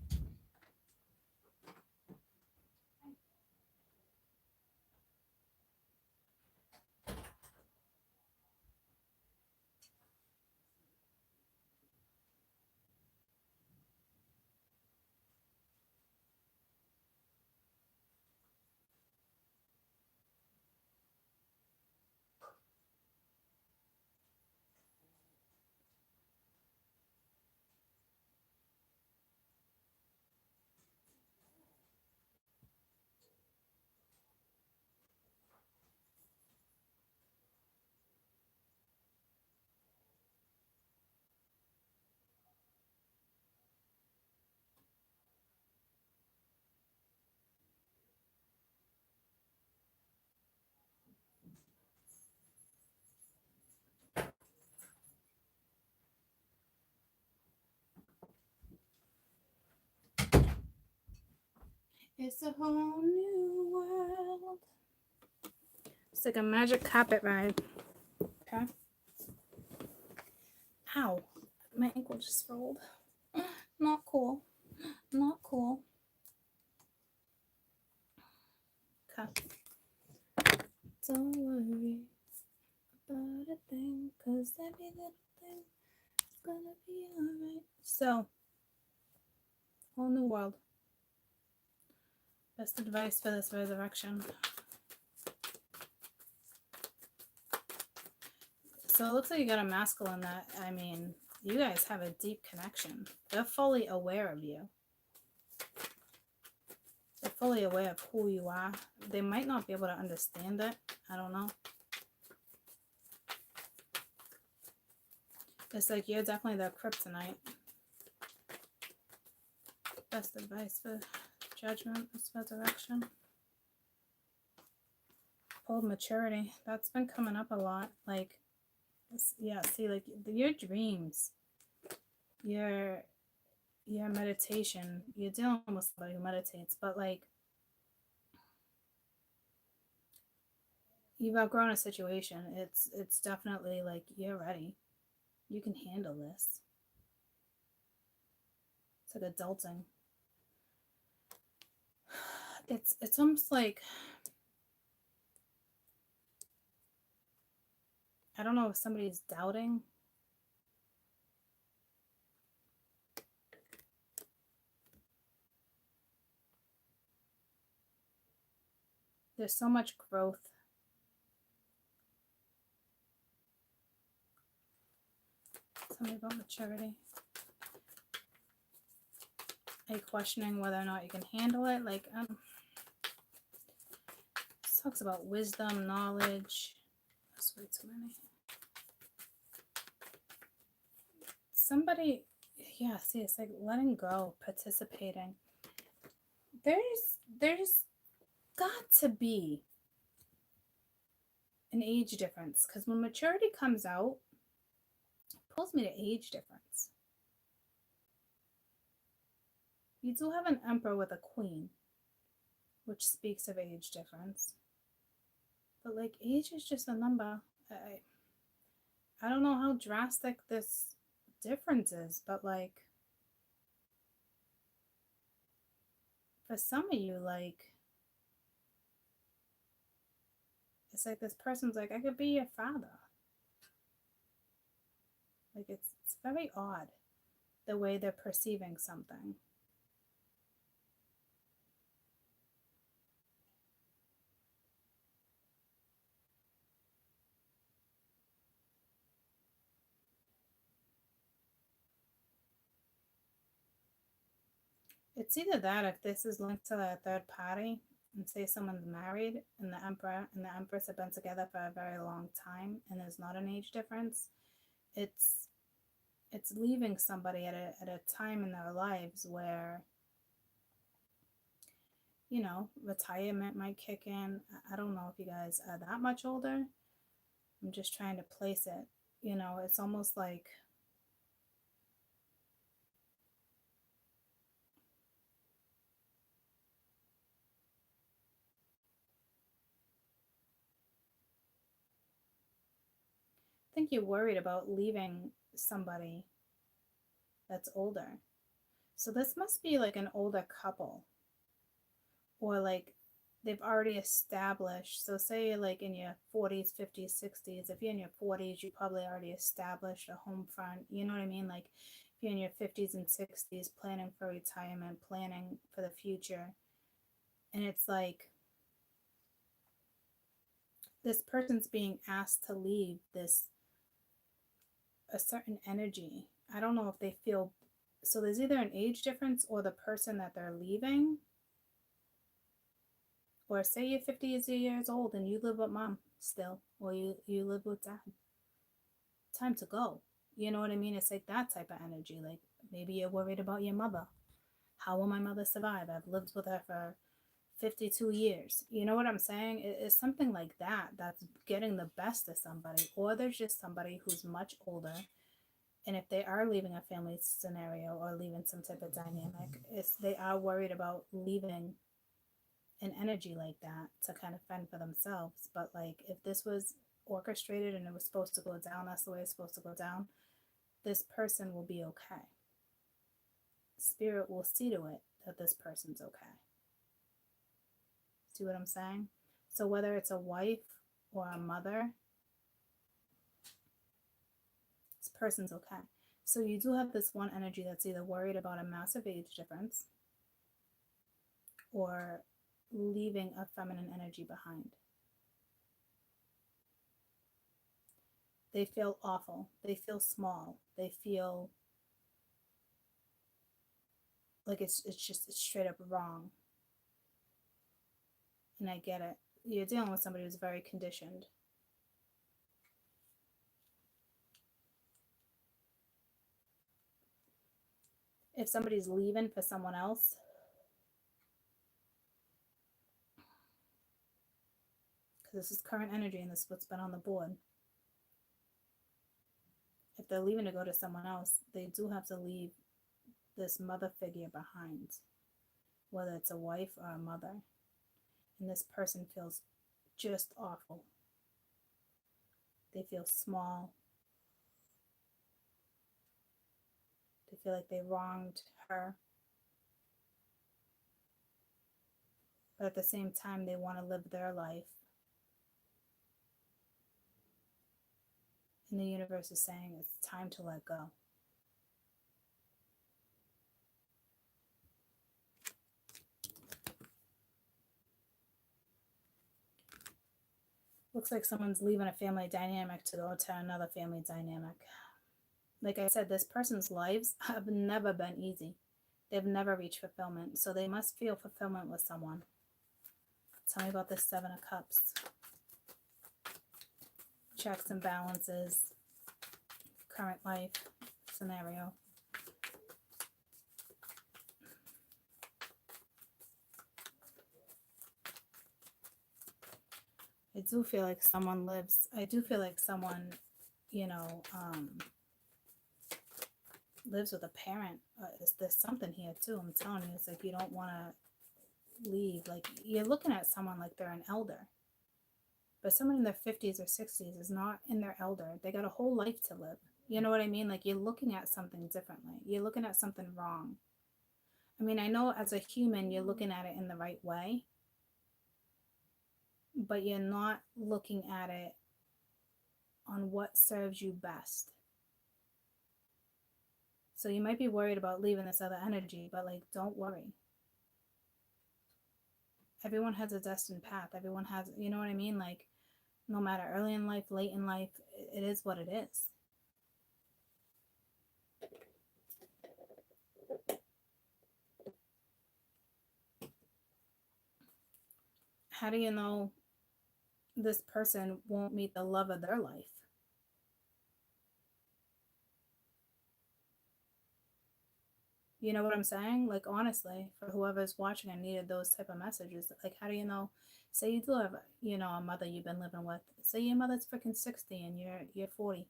It's a whole new world. It's like a magic carpet ride. Okay. Ow. My ankle just rolled. Not cool. Not cool. Okay. Don't worry about a thing, 'cause every little thing is gonna be alright. So, whole new world. Best advice for this resurrection. So it looks like you got a masculine that, I mean, you guys have a deep connection. They're fully aware of you. They're fully aware of who you are. They might not be able to understand it. I don't know. It's like you're definitely their kryptonite. Best advice for judgment, this resurrection. Pulled maturity. That's been coming up a lot. Like, yeah, see, like your dreams, your meditation, you're dealing with somebody who meditates, but like you've outgrown a situation. It's definitely like you're ready. You can handle this. It's like adulting. It's almost like, I don't know if somebody's doubting. There's so much growth. Tell me about maturity. Are you questioning whether or not you can handle it? Like, this talks about wisdom, knowledge. That's way too many. Somebody, yeah, see, it's like letting go, participating. There's got to be an age difference, because when maturity comes out, it pulls me to age difference. You do have an emperor with a queen, which speaks of age difference. But like, age is just a number. I don't know how drastic this difference is, but like, for some of you, like, it's like this person's like, I could be your father. Like, it's very odd the way they're perceiving something. It's either that, if this is linked to a third party, and say someone's married and the emperor and the empress have been together for a very long time and there's not an age difference, it's leaving somebody at a time in their lives where, you know, retirement might kick in. I don't know if you guys are that much older. I'm just trying to place it. You know, it's almost like I think you're worried about leaving somebody that's older. So this must be like an older couple, or like they've already established. So say you're like in your 40s, 50s, 60s. If you're in your 40s, you probably already established a home front. You know what I mean? Like if you're in your 50s and 60s, planning for retirement, planning for the future. And it's like this person's being asked to leave this a certain energy. I don't know if they feel, so there's either an age difference or the person that they're leaving, or say you're 50 years old and you live with mom still, or you live with dad. Time to go. You know what I mean? It's like that type of energy. Like maybe you're worried about your mother. How will my mother survive? I've lived with her for 52 years. You know what I'm saying? It's something like that that's getting the best of somebody. Or there's just somebody who's much older, and if they are leaving a family scenario or leaving some type of dynamic, they are worried about leaving an energy like that to kind of fend for themselves. But like if this was orchestrated and it was supposed to go down, that's the way it's supposed to go down, this person will be okay. Spirit will see to it that this person's okay. See what I'm saying? So whether it's a wife or a mother, this person's okay. So you do have this one energy that's either worried about a massive age difference or leaving a feminine energy behind. They feel awful. They feel small. They feel like it's straight up wrong. And I get it. You're dealing with somebody who's very conditioned. If somebody's leaving for someone else, because this is current energy and this is what's been on the board. If they're leaving to go to someone else, they do have to leave this mother figure behind, whether it's a wife or a mother. And this person feels just awful. They feel small. They feel like they wronged her. But at the same time, they want to live their life. And the universe is saying it's time to let go. Looks like someone's leaving a family dynamic to go to another family dynamic. Like I said, this person's lives have never been easy. They've never reached fulfillment. So they must feel fulfillment with someone. Tell me about this Seven of Cups. Checks and balances. Current life scenario. I do feel like someone lives, I do feel like someone, you know, lives with a parent. There's something here too. I'm telling you, it's like you don't want to leave. Like you're looking at someone like they're an elder. But someone in their 50s or 60s is not in their elder. They got a whole life to live. You know what I mean? Like you're looking at something differently. You're looking at something wrong. I mean, I know as a human, you're looking at it in the right way, but you're not looking at it on what serves you best. So you might be worried about leaving this other energy, but like, don't worry. Everyone has a destined path. Everyone has, you know what I mean? Like, no matter early in life, late in life, it is what it is. How do you know this person won't meet the love of their life? You know what I'm saying? Like, honestly, for whoever's watching and needed those type of messages, like, how do you know? Say you do have, you know, a mother you've been living with. Say your mother's freaking 60 and you're 40.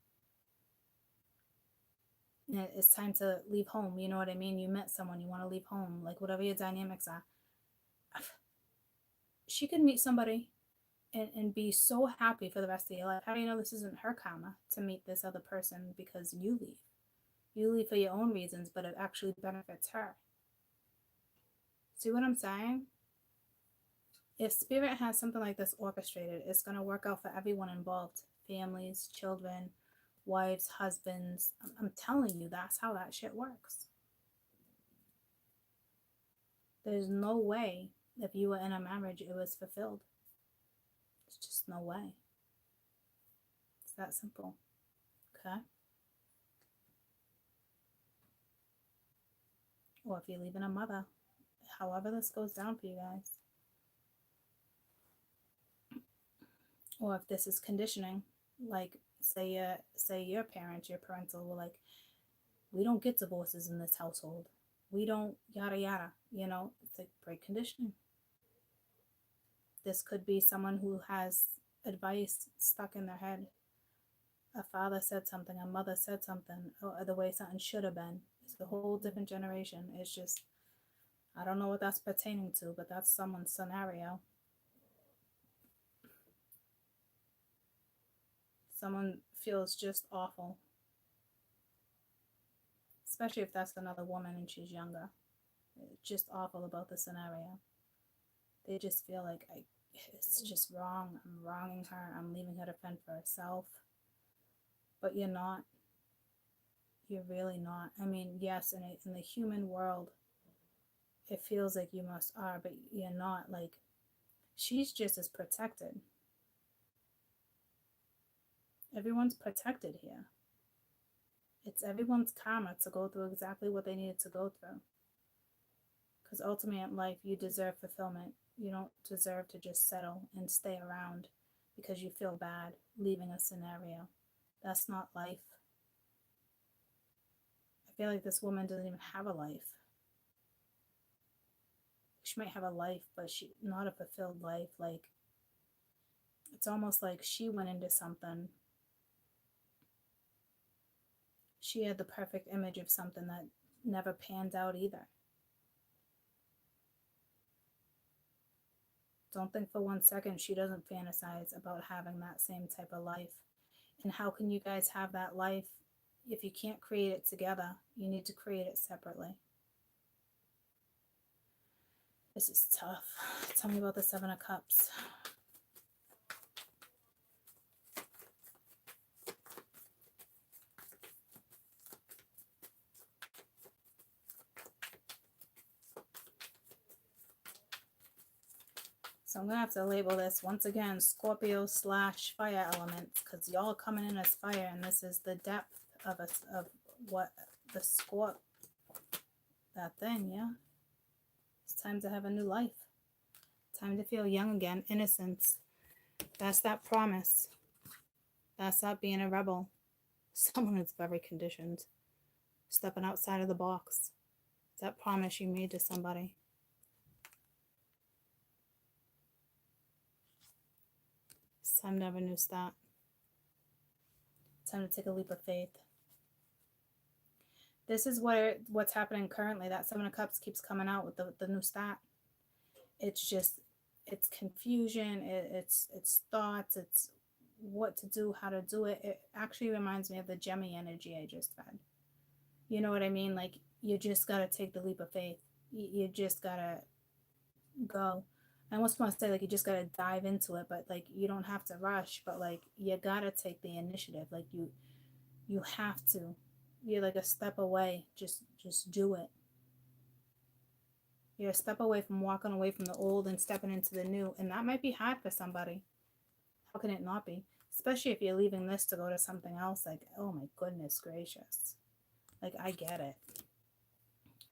And it's time to leave home. You know what I mean? You met someone, you want to leave home, like whatever your dynamics are. She could meet somebody and be so happy for the rest of your life. How do you know this isn't her karma to meet this other person because you leave? You leave for your own reasons, but it actually benefits her. See what I'm saying? If spirit has something like this orchestrated, it's going to work out for everyone involved. Families, children, wives, husbands. I'm telling you, that's how that shit works. There's no way if you were in a marriage it was fulfilled. It's just no way. It's that simple. Okay? Or if you're leaving a mother. However this goes down for you guys. Or if this is conditioning, like say your parents, your parental were like, we don't get divorces in this household. We don't yada yada, you know, it's like break conditioning. This could be someone who has advice stuck in their head. A father said something, a mother said something, or the way something should have been. It's a whole different generation. It's just, I don't know what that's pertaining to, but that's someone's scenario. Someone feels just awful. Especially if that's another woman and she's younger. It's just awful about the scenario. They just feel like it's just wrong. I'm wronging her. I'm leaving her to fend for herself. But you're not. You're really not. I mean, yes, in the human world, it feels like you must are, but you're not. Like, she's just as protected. Everyone's protected here. It's everyone's karma to go through exactly what they needed to go through. Because ultimately in life, you deserve fulfillment. You don't deserve to just settle and stay around because you feel bad leaving a scenario. That's not life. I feel like this woman doesn't even have a life. She might have a life, but not a fulfilled life. Like, it's almost like she went into something. She had the perfect image of something that never panned out either. Don't think for 1 second she doesn't fantasize about having that same type of life. And how can you guys have that life if you can't create it together? You need to create it separately. This is tough. Tell me about the Seven of Cups. So I'm going to have to label this, once again, Scorpio / fire elements, because y'all are coming in as fire, and this is the depth of what the Scorp, that thing, yeah. It's time to have a new life. Time to feel young again, innocence. That's that promise. That's not being a rebel. Someone who's very conditioned. Stepping outside of the box. It's that promise you made to somebody. It's time to have a new start. It's time to take a leap of faith. This is what's happening currently. That Seven of Cups keeps coming out with the new start. It's just, it's confusion. It's thoughts. It's what to do, how to do it. It actually reminds me of the Gemini energy I just had. You know what I mean? Like, you just got to take the leap of faith. You just got to go. I almost want to say, like, you just got to dive into it, but, like, you don't have to rush, but, like, you got to take the initiative. Like, you have to. You're like a step away. Just do it. You're a step away from walking away from the old and stepping into the new. And that might be hard for somebody. How can it not be? Especially if you're leaving this to go to something else. Like, oh my goodness gracious. Like, I get it.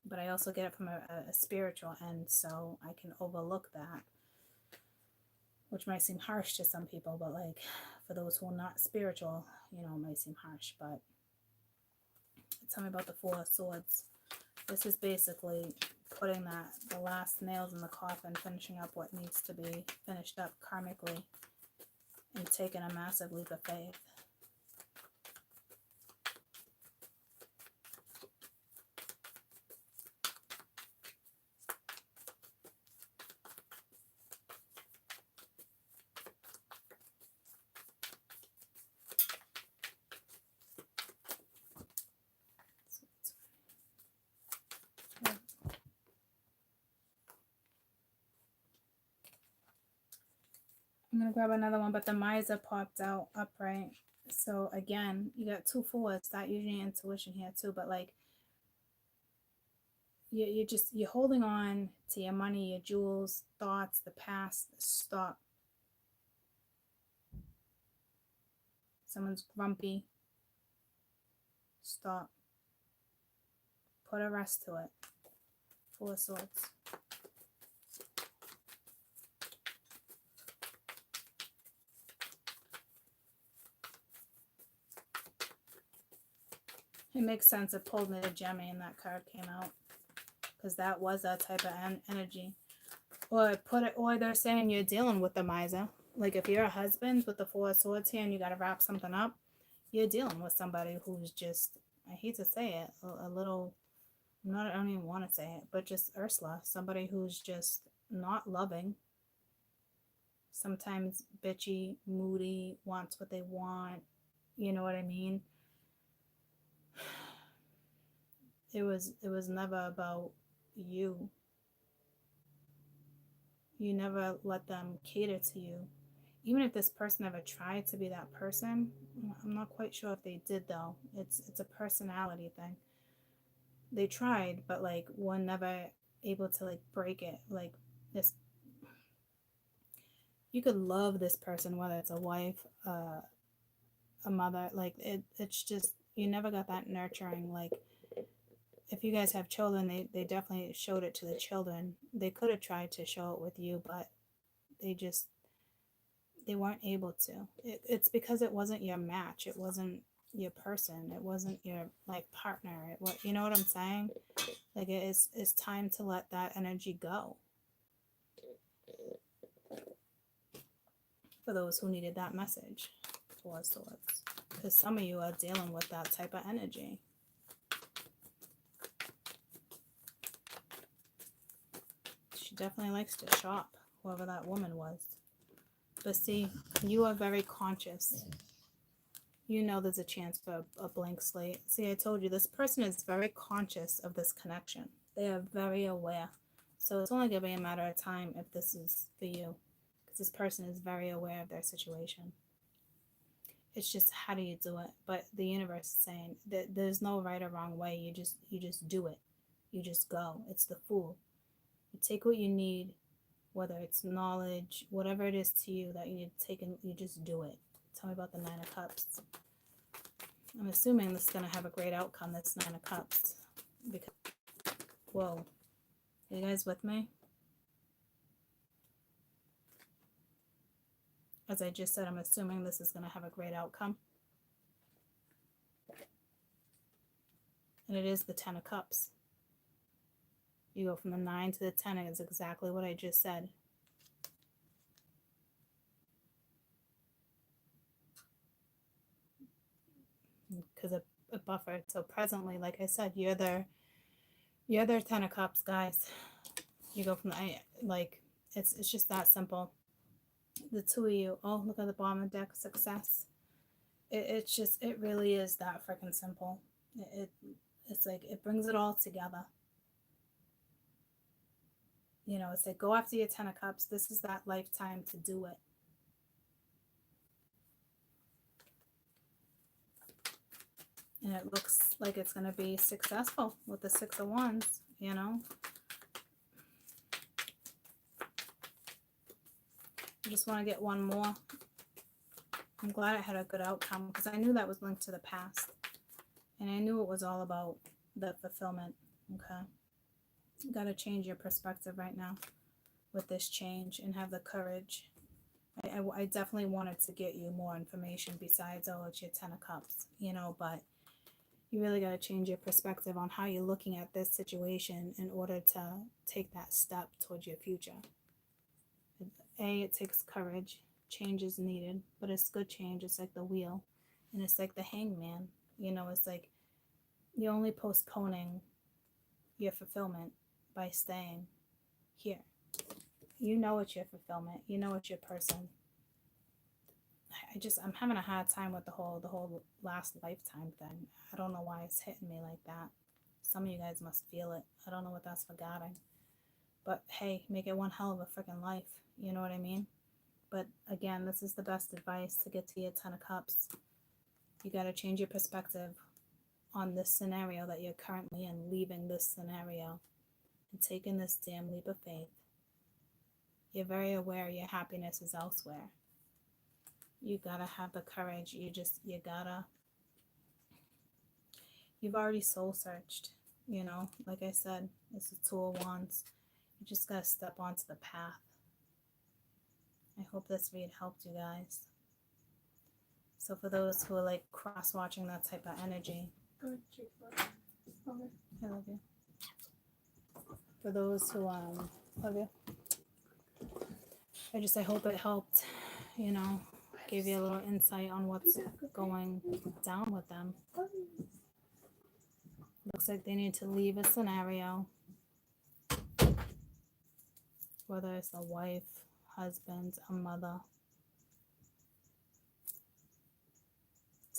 But I also get it from a spiritual end. So I can overlook that. Which might seem harsh to some people. But, like, for those who are not spiritual, you know, it might seem harsh. But tell me about the Four of Swords. This is basically putting the last nails in the coffin, finishing up what needs to be finished up karmically, and taking a massive leap of faith. I'm going to grab another one, but the Miser popped out upright. So again, you got 2 fours. That usually intuition here too, but like you're holding on to your money, your jewels, thoughts, the past. Stop. Someone's grumpy. Stop. Put a rest to it. 4 of Swords. It makes sense. It pulled me to Gemini and that card came out. Because that was that type of energy. Or they're saying you're dealing with the Miser. Like if you're a husband with the 4 of Swords here and you got to wrap something up, you're dealing with somebody who's just, I hate to say it, a little, I don't even want to say it, but just Ursula. Somebody who's just not loving. Sometimes bitchy, moody, wants what they want. You know what I mean? It was never about you. You never let them cater to you. Even if this person ever tried to be that person, I'm not quite sure if they did though. It's a personality thing. They tried, but like were never able to like break it. Like this, you could love this person, whether it's a wife, a mother. Like it's just you never got that nurturing. Like if you guys have children, they definitely showed it to the children. They could have tried to show it with you, but they weren't able to. It's because it wasn't your match. It wasn't your person. It wasn't your like partner. You know what I'm saying? Like it's time to let that energy go. For those who needed that message, 4 of Swords, because some of you are dealing with that type of energy. She definitely likes to shop, whoever that woman was. But see, you are very conscious. You know there's a chance for a blank slate. See, I told you, this person is very conscious of this connection. They are very aware. So it's only going to be a matter of time if this is for you. Because this person is very aware of their situation. It's just, how do you do it? But the universe is saying that there's no right or wrong way. You just do it. You just go. It's the Fool. You take what you need, whether it's knowledge, whatever it is to you that you need to take, and you just do it. Tell me about the 9 of Cups. I'm assuming this is going to have a great outcome, this Nine of Cups. Because, whoa. Are you guys with me? As I just said, I'm assuming this is going to have a great outcome. And it is the Ten of Cups. You go from the 9 to the 10, and it's exactly what I just said. Because a buffer. So presently, like I said, you're their Ten of Cups, guys. You go from the, like, it's just that simple. The two of you. Oh, look at the bottom of the deck. Success. It's just, it really is that freaking simple. It's like, it brings it all together. You know, it's like, go after your Ten of Cups. This is that lifetime to do it. And it looks like it's going to be successful with the Six of Wands, you know. I just want to get one more. I'm glad it had a good outcome because I knew that was linked to the past. And I knew it was all about the fulfillment. Okay. You got to change your perspective right now with this change and have the courage. I definitely wanted to get you more information besides, oh, it's your Ten of Cups, you know, but you really got to change your perspective on how you're looking at this situation in order to take that step towards your future. It takes courage. Change is needed, but it's good change. It's like the wheel, and it's like the hangman. You know, it's like you're only postponing your fulfillment by staying here. You know it's your fulfillment. You know it's your person. I'm having a hard time with the whole last lifetime thing. I don't know why it's hitting me like that. Some of you guys must feel it. I don't know what that's regarding. But hey, make it one hell of a freaking life. You know what I mean? But again, this is the best advice to get to your Ten of Cups. You got to change your perspective on this scenario that you're currently in, leaving this scenario and taking this damn leap of faith. You're very aware your happiness is elsewhere. You gotta have the courage. You've already soul searched, you know, like I said, it's a Two of Wands. You just gotta step onto the path. I hope this read helped you guys. So for those who are like cross-watching that type of energy, I love you. For those who love you, I hope it helped, you know, gave you a little insight on what's going down with them. Looks like they need to leave a scenario, whether it's a wife, husband, a mother.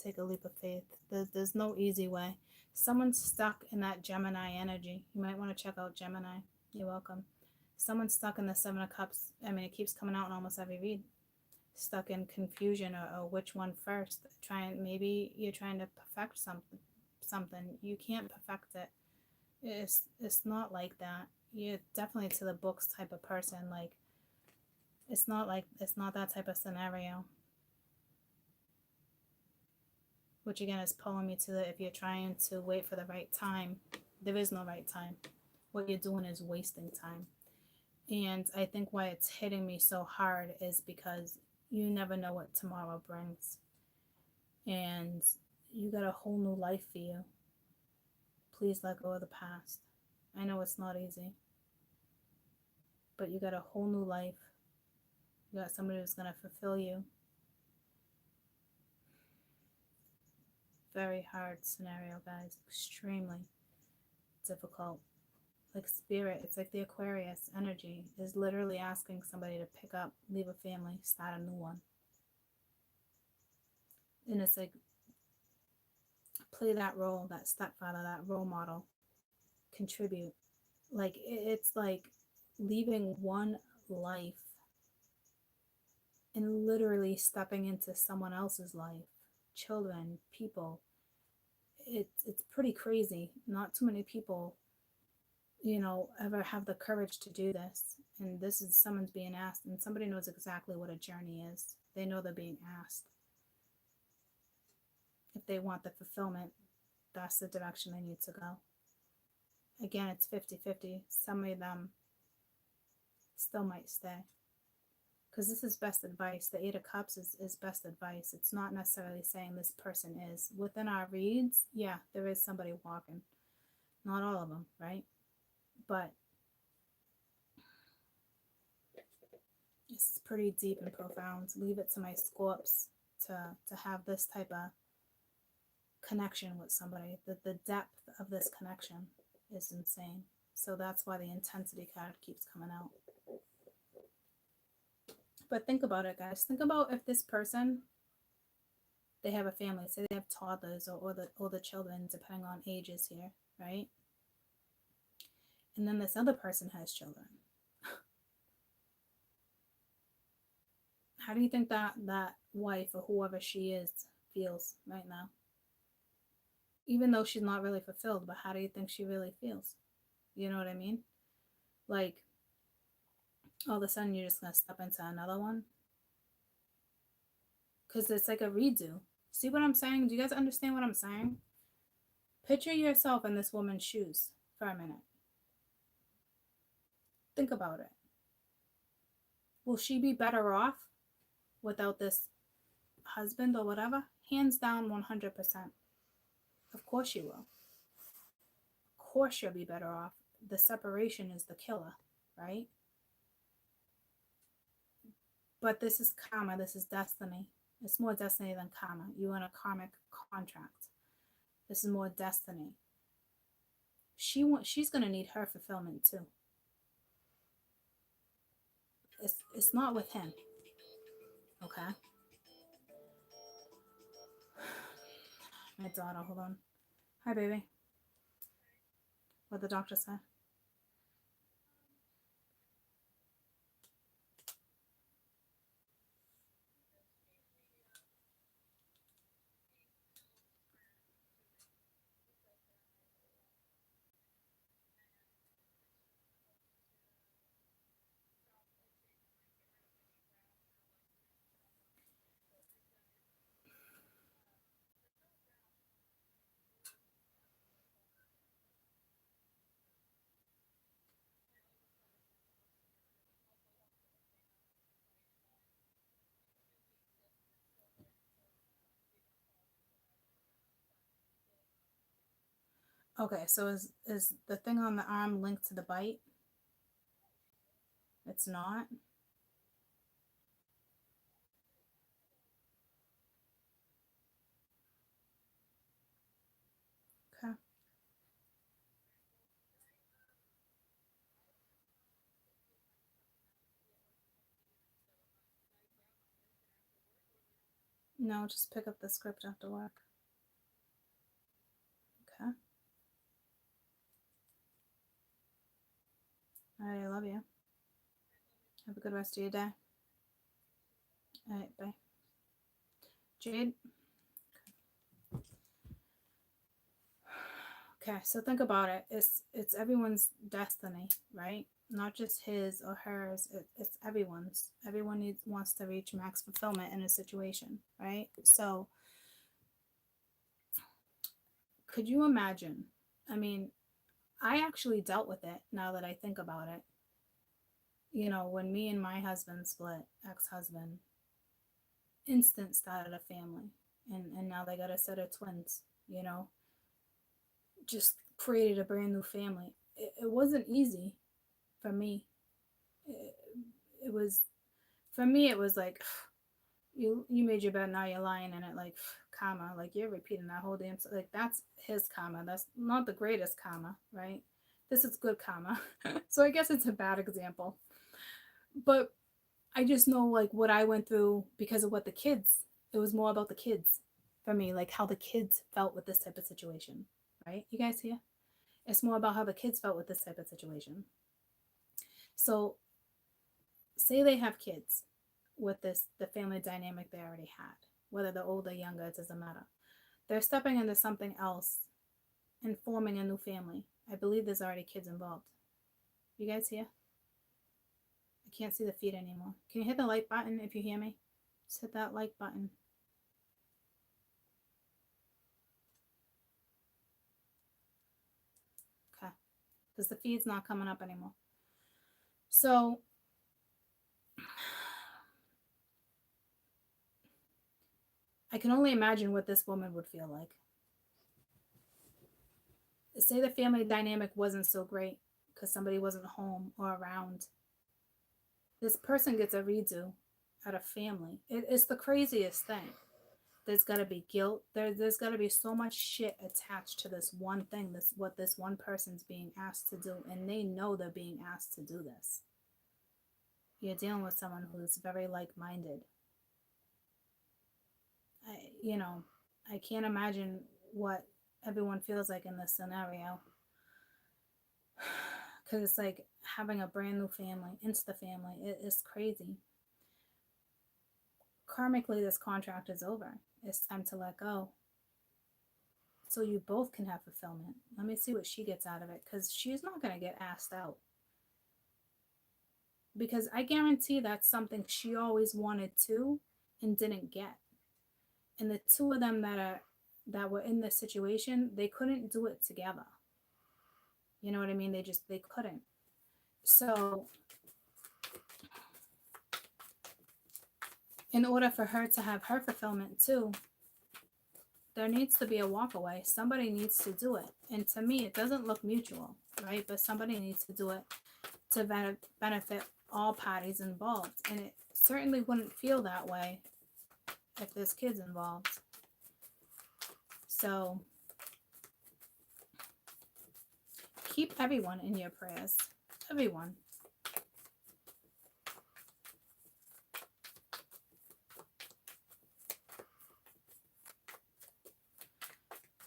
Take a leap of faith. There's no easy way. Someone's stuck in that Gemini energy. You might want to check out Gemini. You're welcome. Someone's stuck in the Seven of Cups. I mean, it keeps coming out in almost every read. Stuck in confusion or which one first. Maybe you're trying to perfect something. You can't perfect it. It's not like that. You're definitely to the books type of person. Like, it's not that type of scenario. Which again is pulling me to if you're trying to wait for the right time, there is no right time. What you're doing is wasting time. And I think why it's hitting me so hard is because you never know what tomorrow brings. And you got a whole new life for you. Please let go of the past. I know it's not easy. But you got a whole new life. You got somebody who's going to fulfill you. Very hard scenario, guys. Extremely difficult. Like spirit, it's like the Aquarius energy is literally asking somebody to pick up, leave a family, start a new one. And it's like, play that role, that stepfather, that role model, contribute. Like, it's like leaving one life and literally stepping into someone else's life. Children, people. It's pretty crazy. Not too many people, you know, ever have the courage to do this. And this is someone's being asked, and somebody knows exactly what a journey is. They know they're being asked. If they want the fulfillment, that's the direction they need to go. Again, it's 50-50. Some of them still might stay. Because this is best advice. The Eight of Cups is best advice. It's not necessarily saying this person is. Within our reads, yeah, there is somebody walking. Not all of them, right? But it's pretty deep and profound. Leave it to my Scorps to have this type of connection with somebody. The depth of this connection is insane. So that's why the intensity card keeps coming out. But think about it, guys. Think about if this person, they have a family. Say they have toddlers or the children, depending on ages here, right? And then this other person has children. How do you think that wife or whoever she is feels right now? Even though she's not really fulfilled, but how do you think she really feels? You know what I mean? Like, all of a sudden you're just going to step into another one? Because it's like a redo. See what I'm saying? Do you guys understand what I'm saying? Picture yourself in this woman's shoes for a minute. Think about it. Will she be better off without this husband or whatever? Hands down, 100%. Of course you will. Of course you'll be better off. The separation is the killer, right? But this is karma. This is destiny. It's more destiny than karma. You're in a karmic contract. This is more destiny. She's going to need her fulfillment too. It's not with him. Okay? My daughter, hold on. Hi, baby. What the doctor said? Okay, so is the thing on the arm linked to the bite? It's not? Okay. No, just pick up the script after work. Okay. All right, I love you. Have a good rest of your day. All right, bye. Jade? Okay, so think about it. It's everyone's destiny, right? Not just his or hers. It's everyone's. Everyone wants to reach max fulfillment in a situation, right? So could you imagine? I mean, I actually dealt with it now that I think about it. You know, when me and my husband split, ex-husband, instant started a family. And now they got a set of twins, you know. Just created a brand new family. It wasn't easy for me. It was, for me, it was like, you made your bed, now you're lying in it, like, karma, like you're repeating that whole damn, like that's his karma. That's not the greatest karma, right? This is good karma. So I guess it's a bad example. But I just know like what I went through because of what the kids, it was more about the kids for me, like how the kids felt with this type of situation, right? You guys here? It's more about how the kids felt with this type of situation. So say they have kids with the family dynamic they already had, whether they're older, younger, it doesn't matter. They're stepping into something else and forming a new family. I believe there's already kids involved. You guys here? I can't see the feed anymore. Can you hit the like button if you hear me? Just hit that like button. because the feed's not coming up anymore. So I can only imagine what this woman would feel like. Say the family dynamic wasn't so great because somebody wasn't home or around. This person gets a redo out of family. It's the craziest thing. There's got to be guilt. There's got to be so much shit attached to this one thing, this what this one person's being asked to do, and they know they're being asked to do this. You're dealing with someone who's very like-minded. I can't imagine what everyone feels like in this scenario, because it's like having a brand new family into the family. It's crazy. Karmically, this contract is over. It's time to let go, so you both can have fulfillment. Let me see what she gets out of it, because she's not going to get asked out, because I guarantee that's something she always wanted to and didn't get. And the two of them that were in this situation, they couldn't do it together. You know what I mean? They couldn't. So in order for her to have her fulfillment too, there needs to be a walk away. Somebody needs to do it. And to me, it doesn't look mutual, right? But somebody needs to do it to benefit all parties involved. And it certainly wouldn't feel that way if there's kids involved. So keep everyone in your prayers. Everyone.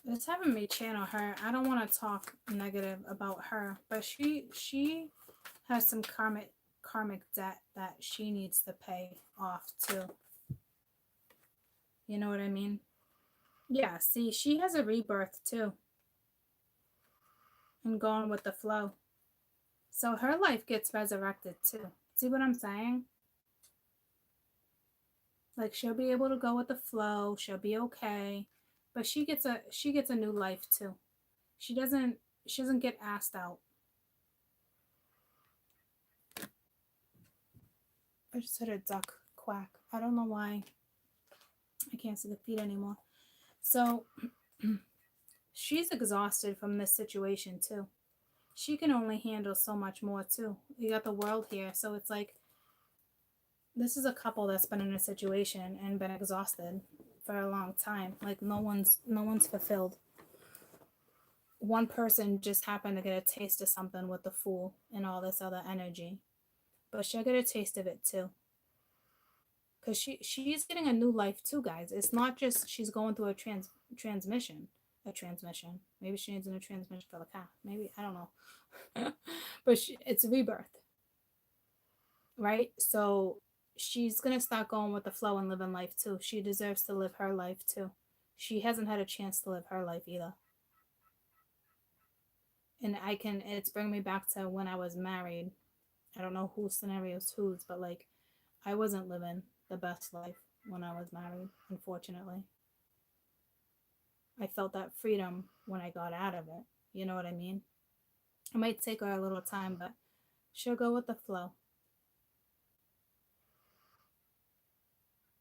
It's having me channel her. I don't want to talk negative about her, but she has some karmic debt that she needs to pay off too. You know what I mean? Yeah, see, she has a rebirth too. And going with the flow. So her life gets resurrected too. See what I'm saying? Like, she'll be able to go with the flow. She'll be okay. But she gets a new life too. She doesn't get asked out. I just heard a duck quack. I don't know why. I can't see the feet anymore. So she's exhausted from this situation too. She can only handle so much more too. You got the world here, so it's like this is a couple that's been in a situation and been exhausted for a long time. Like no one's fulfilled. One person just happened to get a taste of something with the Fool and all this other energy, but she'll get a taste of it too. Because she's getting a new life too, guys. It's not just she's going through a transmission. Maybe she needs a new transmission for the car. Maybe, I don't know. But it's rebirth, right? So she's gonna start going with the flow and living life too. She deserves to live her life too. She hasn't had a chance to live her life either. And it's bringing me back to when I was married. I don't know whose scenario's whose, but like I wasn't living the best life when I was married, unfortunately. I felt that freedom when I got out of it. You know what I mean? It might take her a little time, but she'll go with the flow.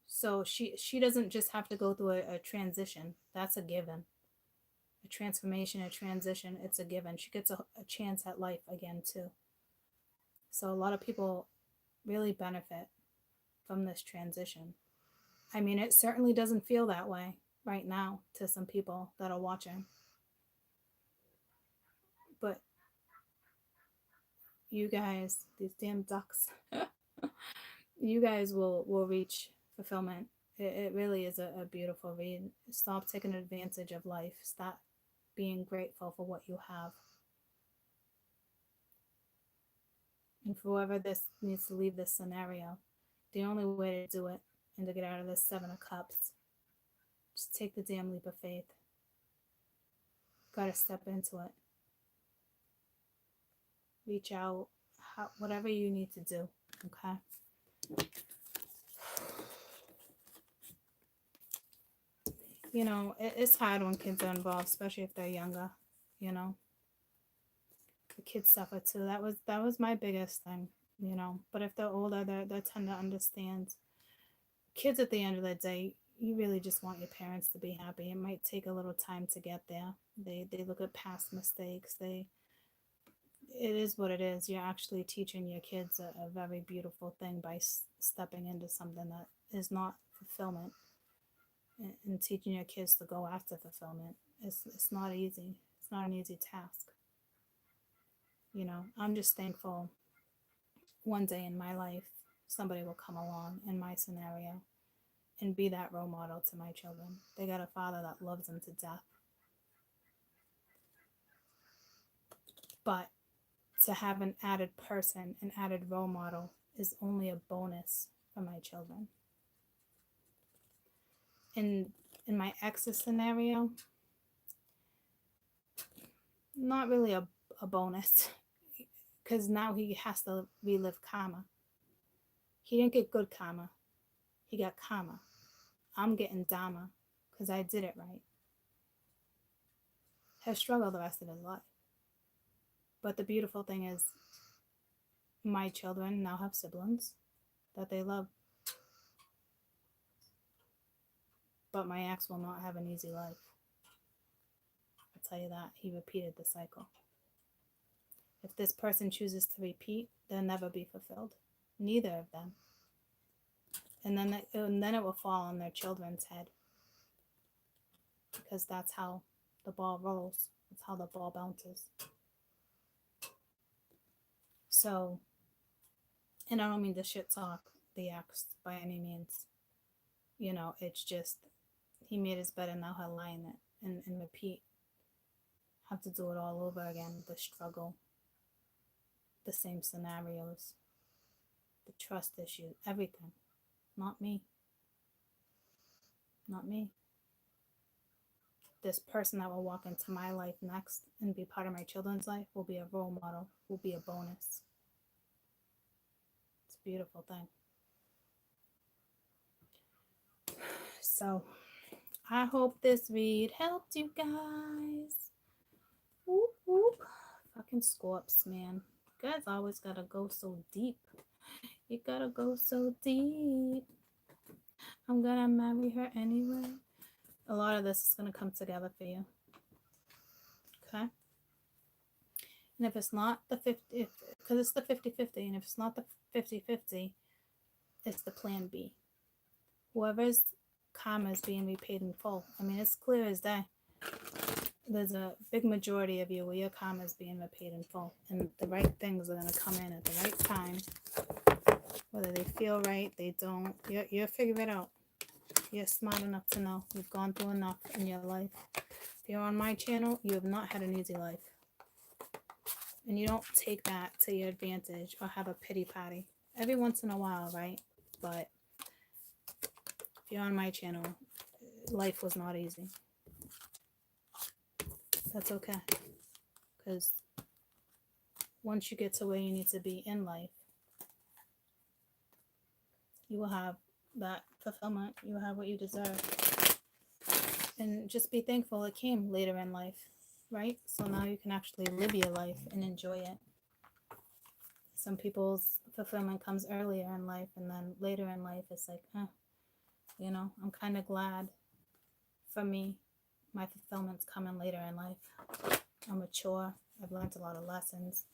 So she doesn't just have to go through a transition. That's a given. A transformation, a transition, it's a given. She gets a chance at life again too. So a lot of people really benefit from this transition. I mean, it certainly doesn't feel that way right now to some people that are watching. But you guys, these damn ducks, you guys will reach fulfillment. It really is a beautiful read. Stop taking advantage of life. Stop being grateful for what you have. And for whoever this needs to leave this scenario, the only way to do it and to get out of this Seven of Cups, just take the damn leap of faith. Gotta step into it. Reach out, whatever you need to do, okay? You know, it's hard when kids are involved, especially if they're younger, you know. The kids suffer too. That was my biggest thing, you know. But if they're older, they tend to understand. Kids at the end of the day, you really just want your parents to be happy. It might take a little time to get there. They look at past mistakes. It is what it is. You're actually teaching your kids a very beautiful thing by stepping into something that is not fulfillment, and teaching your kids to go after fulfillment. It's not easy. It's not an easy task. You know, I'm just thankful one day in my life somebody will come along in my scenario and be that role model to my children. They got a father that loves them to death. But to have an added person, an added role model, is only a bonus for my children. In my ex's scenario, not really a bonus, because now he has to relive karma. He didn't get good karma. He got karma. I'm getting dharma because I did it right. He'll struggle the rest of his life. But the beautiful thing is, my children now have siblings that they love. But my ex will not have an easy life. I'll tell you that. He repeated the cycle. If this person chooses to repeat, they'll never be fulfilled. Neither of them. And then it will fall on their children's head. Because that's how the ball rolls. That's how the ball bounces. So, and I don't mean to shit talk the ex by any means. You know, it's just, he made his bed and now he'll lie in it and repeat. Have to do it all over again. The struggle. The same scenarios. The trust issue. Everything. Not me. Not me. This person that will walk into my life next and be part of my children's life will be a role model. Will be a bonus. It's a beautiful thing. So, I hope this read helped you guys. Whoop, whoop. Fucking Scorps, man. You guys always gotta go so deep. You gotta go so deep. I'm gonna marry her anyway. A lot of this is gonna come together for you. Okay? And if it's not the 50, because it's the 50-50, and if it's not the 50-50, it's the plan B. Whoever's karma is being repaid in full. I mean, it's clear as day. There's a big majority of you where your karma is being repaid in full, and the right things are going to come in at the right time. Whether they feel right, they don't. You'll figure it out. You're smart enough to know. You've gone through enough in your life. If you're on my channel, you have not had an easy life. And you don't take that to your advantage or have a pity party. Every once in a while, right? But if you're on my channel, life was not easy. That's okay. Because once you get to where you need to be in life, you will have that fulfillment. You will have what you deserve. And just be thankful it came later in life, right? So now you can actually live your life and enjoy it. Some people's fulfillment comes earlier in life, and then later in life it's like, you know, I'm kind of glad. For me, my fulfillment's coming later in life. I'm mature. I've learned a lot of lessons.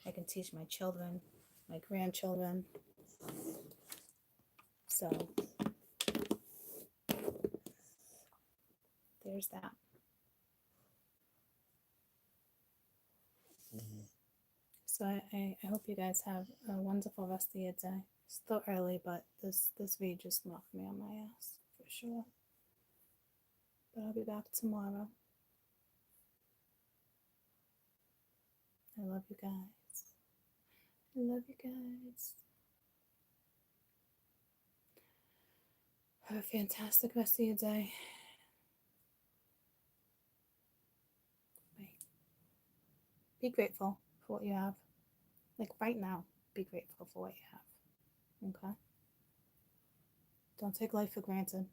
I can teach my children, my grandchildren. So, there's that. So I hope you guys have a wonderful rest of your day. It's still early, but this read just knocked me on my ass, for sure. But I'll be back tomorrow. I love you guys. I love you guys. Have a fantastic rest of your day. Bye. Be grateful for what you have. Like right now, be grateful for what you have. Okay? Don't take life for granted.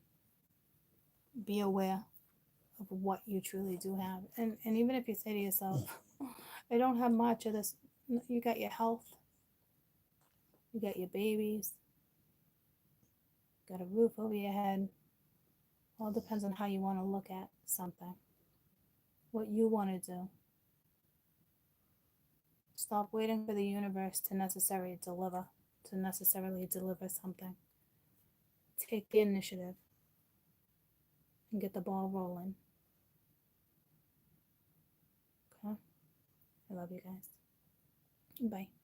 Be aware of what you truly do have. And even if you say to yourself, I don't have much of this. You got your health, you got your babies, got a roof over your head. All depends on how you want to look at something, what you want to do. Stop waiting for the universe to necessarily deliver something. Take the initiative and get the ball rolling. Okay? I love you guys. Bye.